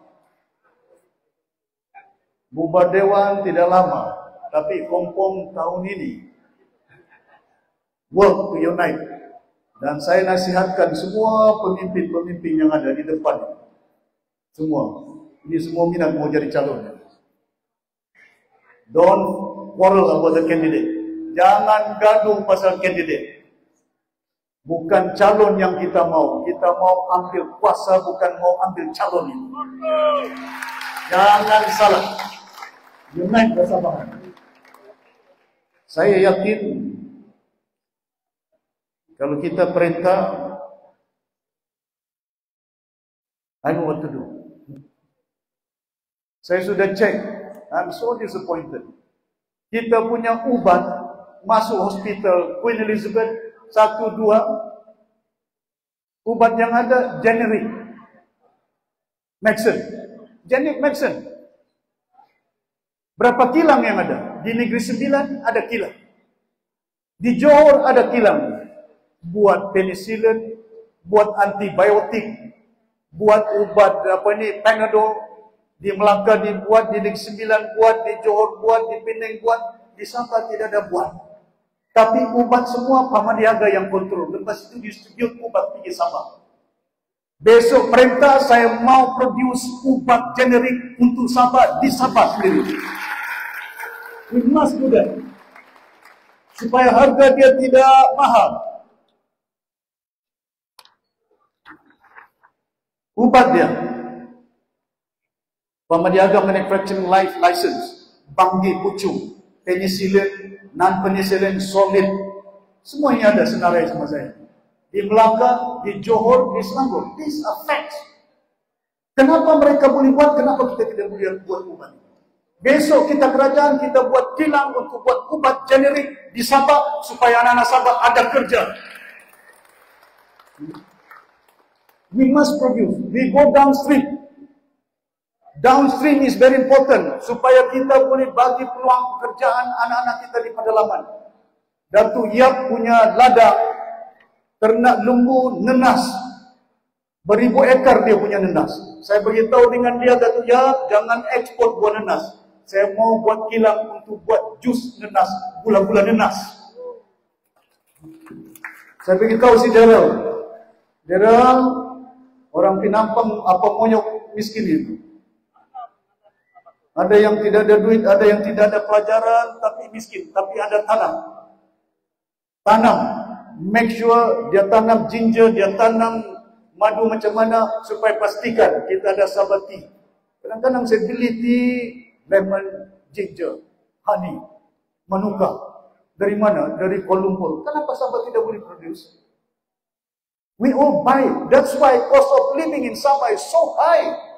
Bubar dewan tidak lama, tapi kompong tahun ini. Work to unite. Dan saya nasihatkan semua pemimpin-pemimpin yang ada di depan. Semua. Ini semua minat mau jadi calon. Don't quarrel about the candidate. Jangan gaduh pasal candidate. Bukan calon yang kita mau. Kita mau ambil kuasa, bukan mau ambil calon itu. Jangan salah. Unite bersama. Saya yakin kalau kita perintah, I know what to do. Saya sudah cek. I'm so disappointed. Kita punya ubat masuk hospital Queen Elizabeth 1, 2. Ubat yang ada generic medicine. Generic medicine. Berapa kilang yang ada? Di Negeri Sembilan ada kilang. Di Johor ada kilang. Buat penicillin, buat antibiotik, buat obat Panadol. Di Melaka dibuat, di Negeri Sembilan buat, di Johor buat, di Penang buat, di Sabah tidak ada buat. Tapi ubat semua Pamadiaga yang kontrol. Lepas itu distribute ubat pergi Sabah. Besok perintah saya mau produce ubat generik untuk Sabah di Sabah sendiri. We must do that. Supaya harga dia tidak mahal. Ubat dia. Pamadiaga Manufacturing License, Banggi Pucung, penicillin, non-penicillin, solid, semuanya ada senarai sama saya. Di Melaka, di Johor, di Selangor. These are facts. Kenapa mereka boleh buat, kenapa kita tidak boleh buat ubat? Besok kita kerajaan, kita buat kilang untuk buat ubat generik di Sabah, supaya anak-anak Sabah ada kerja. We must produce. We go downstream. Downstream is very important supaya kita boleh bagi peluang pekerjaan anak-anak kita di pedalaman. Datuk Yap punya ladang ternak lembu nenas. Beribu ekar dia punya nenas. Saya beritahu dengan dia, Datuk Yap, jangan ekspor buah nenas. Saya mau buat kilang untuk buat jus nenas, gula-gula nenas. Saya beritahu si Daryl, orang Pinampang apa monyok miskin itu. Ada yang tidak ada duit, ada yang tidak ada pelajaran, tapi miskin, tapi ada tanam. Tanam, make sure dia tanam ginger, dia tanam madu macam mana, supaya pastikan kita ada sabati. Kadang-kadang saya beli tea, lemon, ginger, honey, manuka. Dari mana? Dari Kuala Lumpur. Kenapa Sabah tidak boleh produce? We all buy. That's why cost of living in Sabah is so high.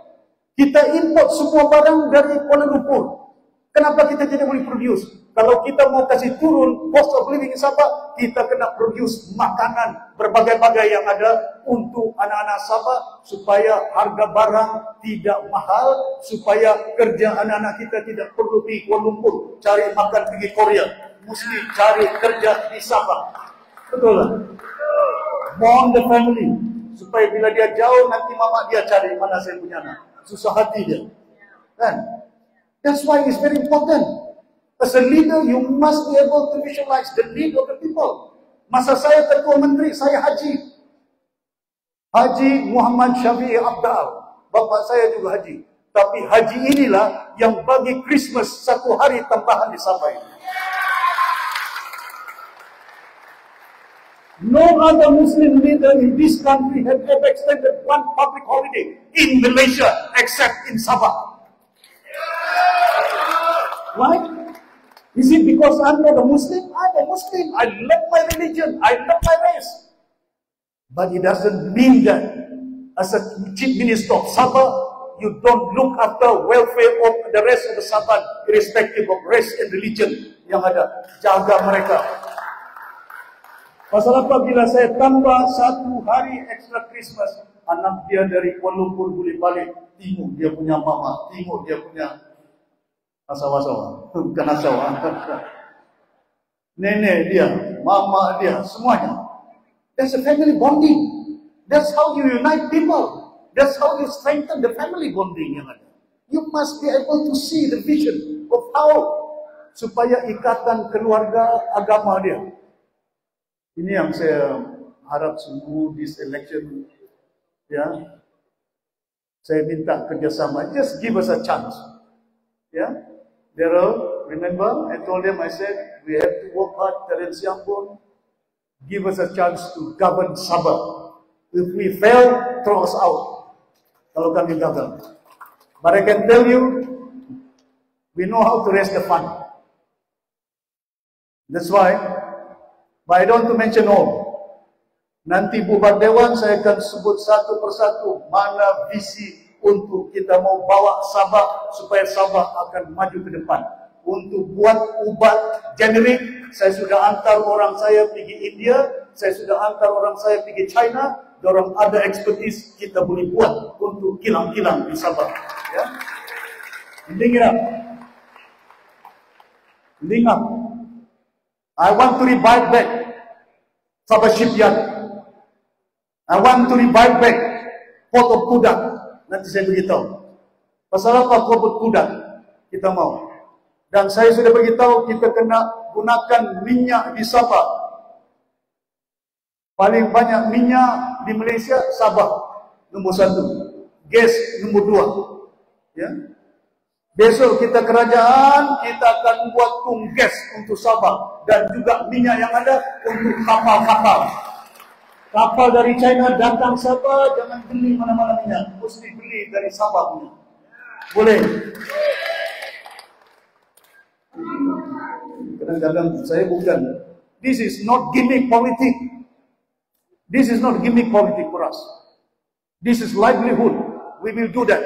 Kita import semua barang dari Kuala Lumpur. Kenapa kita tidak boleh produce? Kalau kita mau kasih turun cost of living in Sabah, kita kena produce makanan berbagai-bagai yang ada untuk anak-anak Sabah supaya harga barang tidak mahal, supaya kerja anak-anak kita tidak perlu di Kuala Lumpur cari makan pergi Korea, mesti cari kerja di Sabah. Betul lah. Bond the family, supaya bila dia jauh nanti mama dia cari mana saya punya anak. Susah hati dia. Kan? That's why it's very important. As a leader, you must be able to visualize the need of the people. Masa saya ketua menteri, saya haji. Haji Muhammad Syafi'i Abdal. Bapak saya juga haji. Tapi haji inilah yang bagi Christmas 1 hari tambahan di Sabah ini. No other Muslim leader in this country has ever extended one public holiday in Malaysia except in Sabah. Why? Is it because I'm not a Muslim? I'm a Muslim. I love my religion. I love my race. But it doesn't mean that as a chief minister of Sabah, you don't look after welfare of the rest of the Sabah, irrespective of race and religion yang ada. Jaga mereka. Pasal apa bila saya tambah 1 hari extra Christmas, anak dia dari Kuala Lumpur boleh balik, tengok dia punya mama, tengok dia punya asawa-asawa, bukan asawa, nenek dia, mama dia, semuanya. That's a family bonding. That's how you unite people. That's how you strengthen the family bonding yang ada. You must be able to see the vision of how supaya ikatan keluarga agama dia. Ini yang saya harap sungguh this election, ya. Saya minta kerjasama. Just give us a chance. Ya. Daryl, remember, I told them, I said, we have to work hard, Terence Yambon. Give us a chance to govern Sabah. If we fail, throw us out. Kalau kami gagal. But I can tell you, we know how to raise the fund. That's why, but I don't want to mention all. Nanti bubar dewan, saya akan sebut satu persatu mana visi untuk kita mau bawa Sabah supaya Sabah akan maju ke depan. Untuk buat ubat generik, saya sudah hantar orang saya pergi India, saya sudah hantar orang saya pergi China, orang ada expertise kita boleh buat untuk kilang-kilang di Sabah. Ya, link it up. Link up. I want to revive back Sabah Shipyard. I want to revive back Port of Kudat. Nanti saya beritahu. Pasal apa Port of Kudat kita mau? Dan saya sudah beritahu kita kena gunakan minyak di Sabah. Paling banyak minyak di Malaysia, Sabah nombor 1. Gas nombor 2. Ya. Besok kita kerajaan, kita akan buat tung gas untuk Sabah. Dan juga minyak yang ada untuk kapal-kapal. Kapal dari China datang Sabah, jangan beli mana-mana minyak. Mesti beli dari Sabah punya. Boleh. Kadang-kadang saya bukan. This is not gimmick politik. This is not gimmick politik for us. This is livelihood. We will do that.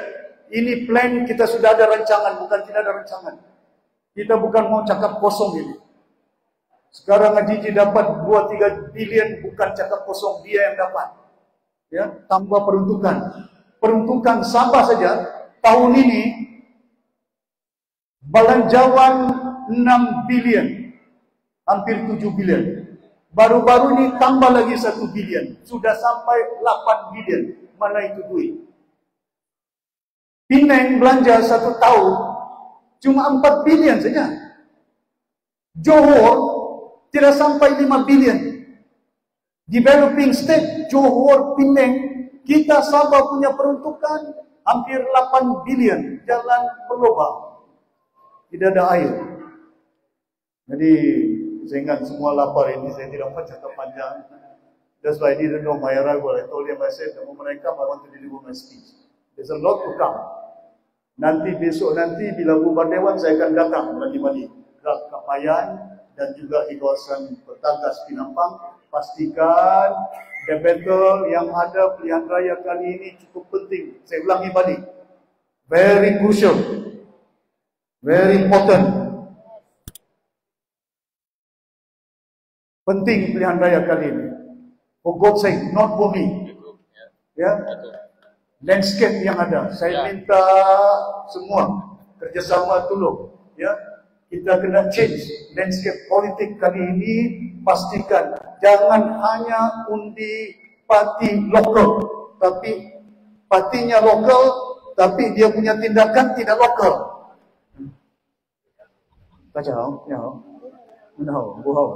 Ini plan kita sudah ada rancangan, bukan tidak ada rancangan. Kita bukan mau cakap kosong ini. Sekarang Gigi dapat 2-3 bilion, bukan cakap kosong, dia yang dapat. Ya, tambah peruntukan. Peruntukan Sabah saja tahun ini belanjawan 6 bilion, hampir 7 bilion. Baru-baru ini tambah lagi 1 bilion, sudah sampai 8 bilion. Mana itu duit? Penang belanja 1 tahun cuma 4 bilion saja. Johor tidak sampai 5 bilion. Developing state, Johor, Penang, kita Sabah punya peruntukan hampir 8 bilion. Jalan berlubang, tidak ada air. Jadi saya ingat semua lapar ini, saya tidak mau cakap panjang. That's why I didn't know my arrival. I told him, I said, the moment I come, I want to deliver my speech. There's a lot to come. Nanti besok nanti bila bubar dewan, saya akan datang lagi-lagi ke Kapayan dan juga di kawasan Batangas Pinampang. Pastikan the battle yang ada pilihan raya kali ini cukup penting. Saya ulangi balik. Very crucial. Very important. Penting pilihan raya kali ini. For God's sake, not for me. Ya, landscape yang ada. Saya minta semua kerjasama tolong. Ya, kita kena change landscape politik kali ini. Pastikan jangan hanya undi parti lokal, tapi partinya lokal, tapi dia punya tindakan tidak lokal. Baca, ya, menau, buhau.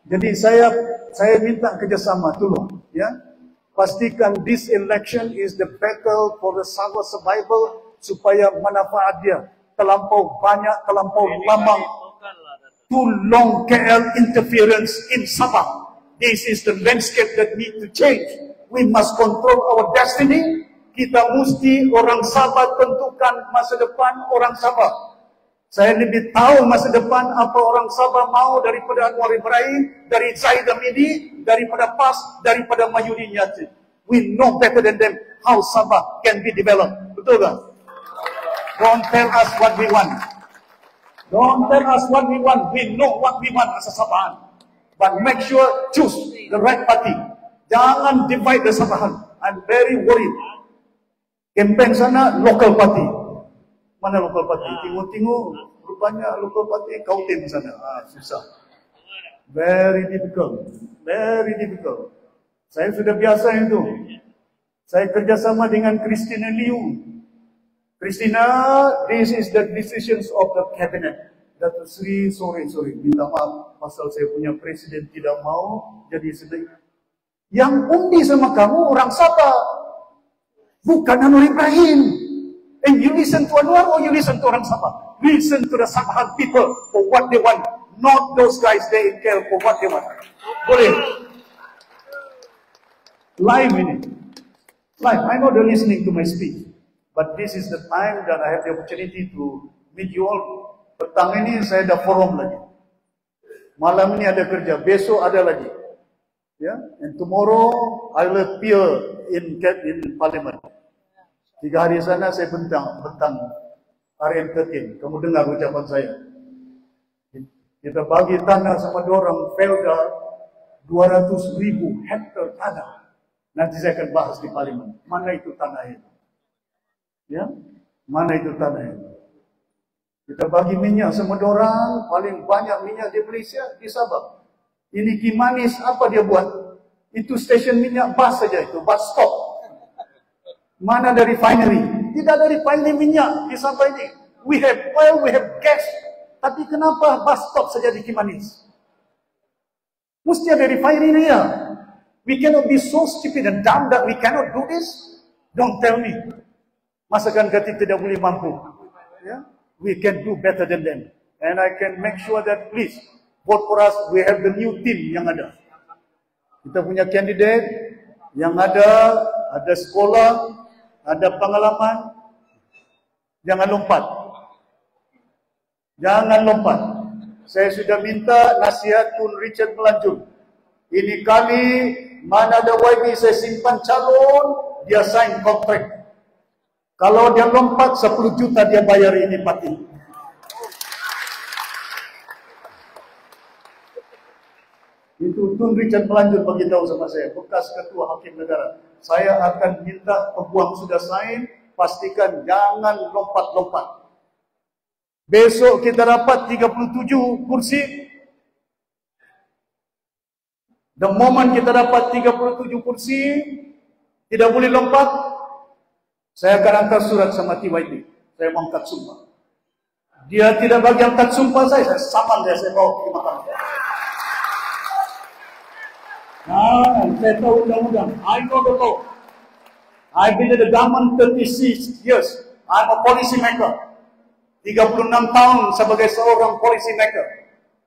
Jadi saya minta kerjasama tolong, ya. Pastikan this election is the battle for the Sabah survival supaya manfaat dia terlampau banyak, terlampau lama. Too long KL interference in Sabah. This is the landscape that need to change. We must control our destiny. Kita mesti orang Sabah tentukan masa depan orang Sabah. Saya lebih tahu masa depan apa orang Sabah mau daripada Anwar Ibrahim, dari Zaid Hamidi, daripada PAS, daripada Mahyudin Yassin. We know better than them how Sabah can be developed. Betul tak? Don't tell us what we want. Don't tell us what we want. We know what we want as a Sabahan. But make sure choose the right party. Jangan divide the Sabahan. I'm very worried. Campaign sana local party. Mana local party? Tengok-tengok, rupanya local party Kautin sana. Susah. Very difficult. Very difficult. Saya sudah biasa itu. Saya kerjasama dengan Christina Liu. Christina, this is the decisions of the cabinet. Datuk Seri, sorry, minta maaf pasal saya punya presiden tidak mau jadi sedih. Yang undi sama kamu orang Sabah, bukan Anwar Ibrahim. And you listen to Anwar or you listen to orang Sabah? Listen to the Sabahan people for what they want, not those guys they care for what they want. Boleh? Live ini. Live. I know they're listening to my speech. But this is the time that I have the opportunity to meet you all. Petang ini saya ada forum lagi. Malam ini ada kerja. Besok ada lagi. Yeah? And tomorrow I will appear in Parliament. 3 hari sana saya bentang RM13. Kamu dengar ucapan saya. Kita bagi tanah sama dorang Felda 200,000 hektar tanah. Nanti saya akan bahas di Parlimen. Mana itu tanah itu? Ya, mana itu tanah itu? Kita bagi minyak sama dorang, paling banyak minyak di Malaysia di Sabah. Ini Kimanis apa dia buat? Itu stesen minyak bas saja itu, bus stop. Mana dari refinery? Tidak ada refinery minyak di Sabah ini. We have oil, we have gas. Tapi kenapa bus stop saja di Kimanis? Mesti ada refinery ya. We cannot be so stupid and dumb that we cannot do this. Don't tell me. Masakan kata tidak boleh mampu. Yeah? We can do better than them. And I can make sure that please, vote for us. We have the new team yang ada. Kita punya candidate yang ada sekolah, ada pengalaman. Jangan lompat. Jangan lompat. Saya sudah minta nasihat Tun Richard Melanjung. Ini kali mana ada YB saya simpan calon, dia sign kontrak. Kalau dia lompat 10 juta dia bayar ini pati. Itu Tun Richard Melanjung beritahu sama saya, bekas ketua hakim negara. Saya akan minta peguam sudah sign, pastikan jangan lompat-lompat. Besok kita dapat 37 kursi. The moment kita dapat 37 kursi, tidak boleh lompat. Saya akan angkat surat sama TYT. Saya mau angkat sumpah. Dia tidak bagi angkat sumpah saya saman dia, saya bawa ke mahkamah. Nah, saya tahu undang-undang. I know the law. I've been in the government 36 years. I'm a policy maker. 36 tahun sebagai seorang policy maker.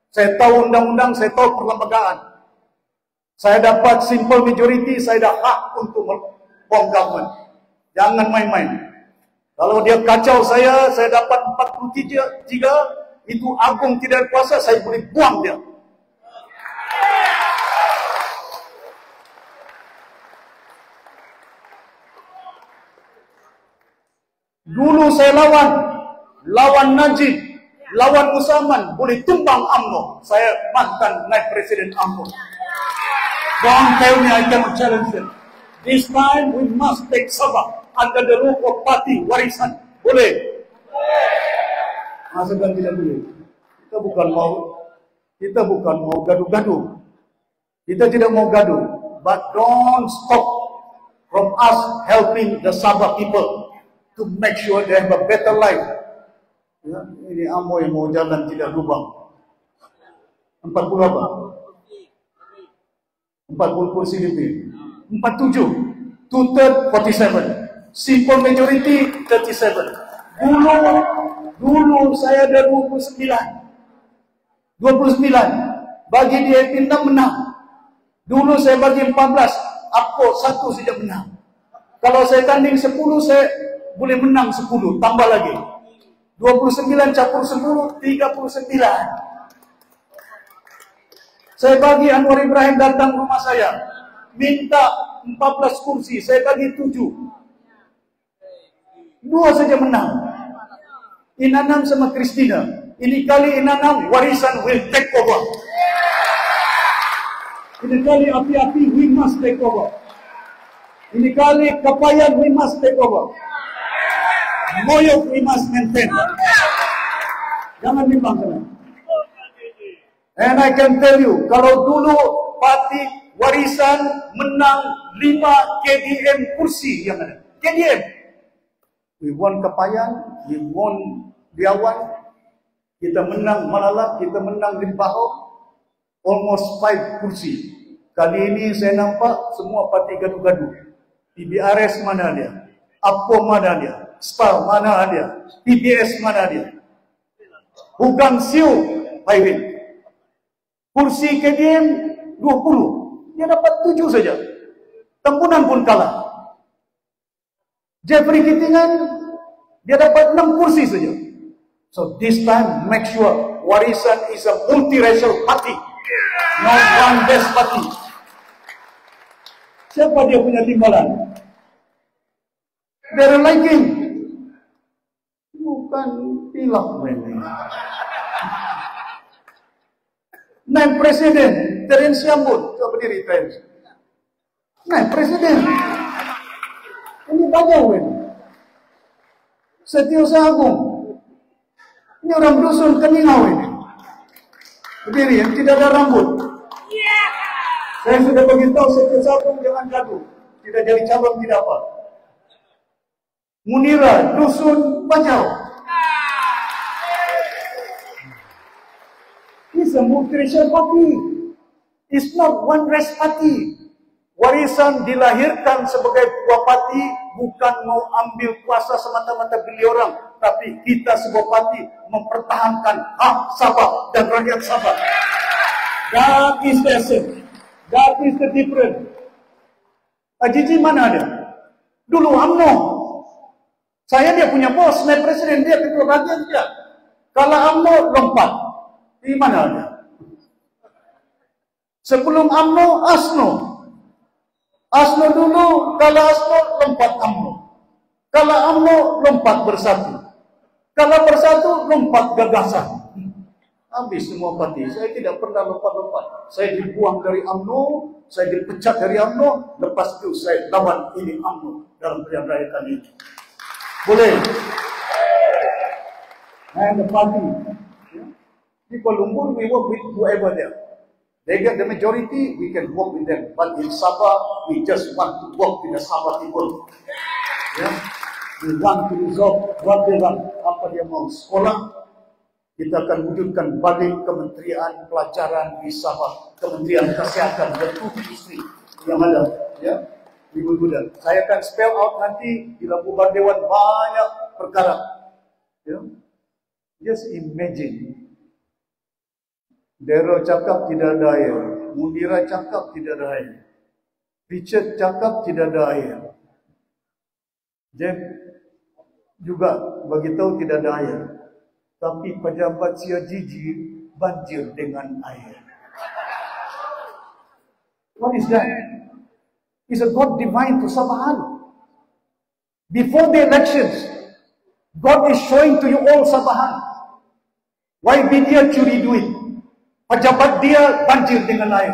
Saya tahu undang-undang, saya tahu perlembagaan. Saya dapat simple majority, saya ada hak untuk form government. Jangan main-main. Kalau dia kacau saya dapat 43, itu agung tidak kuasa, saya boleh buang dia. Dulu saya lawan Najib, lawan Musaman, boleh tumbang UMNO. Saya mantan naik presiden UMNO. Don't tell me I cannot challenge them. This time we must take Sabah under the roof of party warisan. Boleh? Masakan tidak boleh. Kita bukan mau gaduh-gaduh. Kita tidak mau gaduh. But don't stop from us helping the Sabah people to make sure they have a better life. Ya, ini Amo yang mau jalan tidak lubang. 40 apa? 40 kursi lebih. 47. 2/3 47. Simple majority 37. Dulu saya ada 29. Bagi DAP 6 menang. Dulu saya bagi 14. Apa 1 saja menang. Kalau saya tanding 10 saya boleh menang 10. Tambah lagi. 29 campur 10 39. Saya bagi Anwar Ibrahim datang rumah saya. Minta 14 kursi. Saya bagi 7. 2 saja menang. Inanam sama Christina. Ini kali Inanam warisan will take over. Ini kali api-api we must take over. Ini kali Kapayan we must take over. Moyok we must maintain. Jangan bimbang sana. And I can tell you, kalau dulu parti Warisan menang 5 KDM kursi yang ada. KDM. We won Kapayan, we won Biawan, kita menang Malalat, kita menang Limpahau, almost 5 kursi. Kali ini saya nampak semua parti gaduh-gaduh. PBRS mana dia? APO mana dia? SPA mana dia? PBS mana dia? Hugang Siu, Paiwin. Kursi KDM 20. Dia dapat 7 saja. Tembunan pun kalah. Jeffrey Kitingan, dia dapat 6 kursi saja. So this time, make sure Warisan is a multiracial party. Not one best party. Siapa dia punya timbalan? Darren Laikin. Bukan pilak ini. Naib Presiden, Terence Yambut, itu berdiri Terence. Naib Presiden. Ini Bajau ini. Setiausaha Agung. Ini orang dusun Keningau ini. Berdiri, yang tidak ada rambut. Saya sudah beritahu Setiausaha Agung jangan gaduh. Tidak jadi cabang, tidak apa. Munira, dusun Bajau. It's a multiracial party. It's not one race party. Warisan dilahirkan sebagai sebuah parti bukan mau ambil kuasa semata-mata beli orang, tapi kita sebuah parti mempertahankan hak Sabah dan rakyat Sabah. That is the essence. That is the difference. Ajiji mana ada? Dulu UMNO. Saya dia punya bos, naik presiden, dia ketua rakyat dia. Kalau UMNO lompat. Di mana ada? Sebelum UMNO, ASNO. ASNO dulu, kalau ASNO lompat UMNO. Kalau UMNO lompat bersatu. Kalau bersatu lompat gagasan. Habis semua parti. Saya tidak pernah lompat-lompat. Saya dibuang dari UMNO, saya dipecat dari UMNO, lepas itu saya lawan ini UMNO dalam pilihan raya kali ini. Boleh? And the party. Di Kuala Lumpur, we work with whoever there. They get the majority, we can work with them. But in Sabah, we just want to work with the Sabah people. Yeah? We want to resolve what they want. Apa dia mau sekolah, kita akan wujudkan balik Kementerian Pelajaran di Sabah, Kementerian Kesehatan dan industri yang ada. Ya, we will do that. Saya akan spell out nanti di Lampu Dewan banyak perkara. Ya? Just imagine. Daryl cakap tidak ada air. Mundira cakap tidak ada air. Richard cakap tidak ada air. Jeff juga bagi tahu tidak ada air. Tapi pejabat Siajiji banjir dengan air. What is that? It's a God divine persabahan. Before the elections, God is showing to you all sabahan. Why be dia curi duit? Pejabat dia banjir dengan air.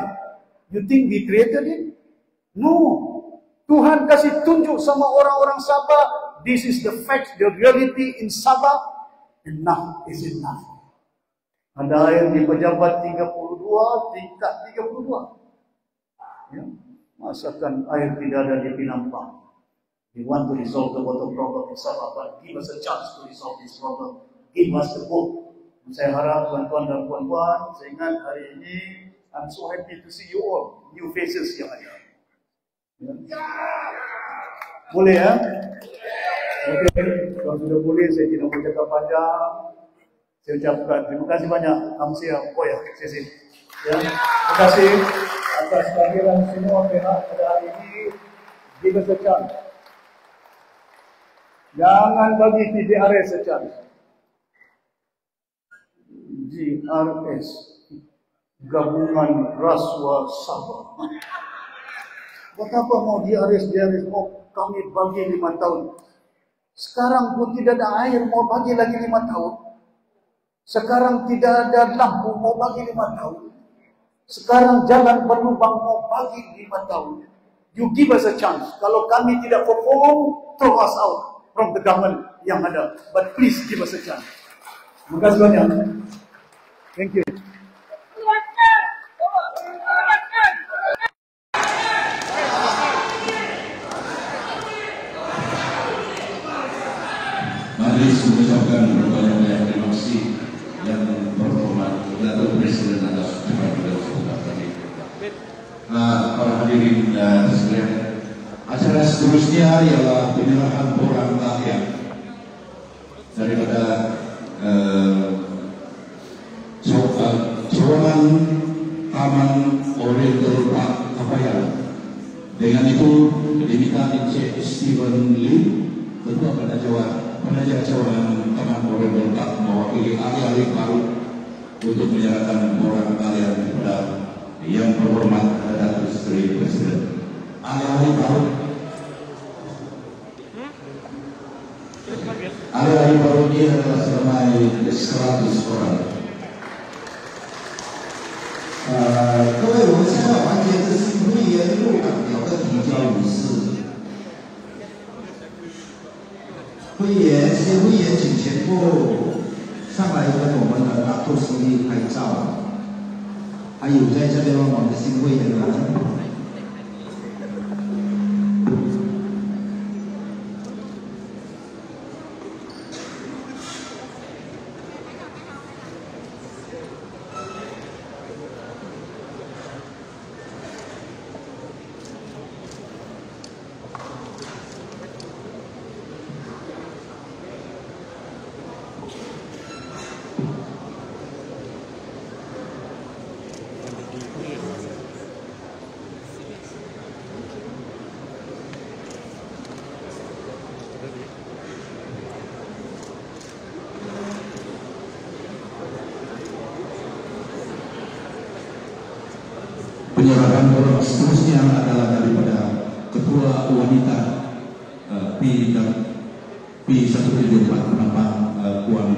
You think we created it? No. Tuhan kasih tunjuk sama orang-orang Sabah. This is the fact, the reality in Sabah. Enough is enough. Ada air di pejabat 32, tingkat 32. Ya. Masakan air tidak ada di Pinampang. We want to resolve the water problem in Sabah, but give us a chance to resolve this problem. Give us the hope. Saya harap tuan-tuan dan puan-puan, saya ingat hari ini, I'm so happy to see you all, new faces yang ada. Ya. Boleh ya? Okey, kalau sudah boleh, saya tidak mau cakap panjang. Saya ucapkan terima kasih banyak, Amsia Koya, Sesi. Ya, terima kasih atas kehadiran semua pihak pada hari ini. Give us a chance. Jangan bagi PDRS a chance. GRS, Gabungan Raswa Sabah. Buat apa mau DRS, mau kami bagi 5 tahun. Sekarang pun tidak ada air, mau bagi lagi 5 tahun. Sekarang tidak ada lampu, mau bagi 5 tahun. Sekarang jalan berlubang, mau bagi 5 tahun. You give us a chance. Kalau kami tidak perform, throw us out from the government yang ada. But please give us a chance. Terima kasih banyak. Thank you. majelis mengucapkan banyak-banyak terima kasih yang terhormat Datuk Presiden atas ucapan beliau tadi. Para hadirin sekalian, acara seterusnya ialah penyerahan borang rakyat daripada cawangan Taman Oriental Park Kapayal. Dengan itu diminta Encik Stephen Lim, Ketua Pengajar Cawangan Taman Oriental Park, mewakili ahli-ahli baru untuk menyerahkan borang kalian kepada yang terhormat Datuk Seri Presiden. Ahli-ahli baru, ahli-ahli baru ini adalah seramai 100 orang. 各位，我们现在环节是新会员入党表的提交仪式。新会员请全部上来跟我们的大肚司令拍照。还有在这边我们的新会员们。 Penyerahan borang seterusnya adalah daripada Ketua Wanita P174 Penampang Puan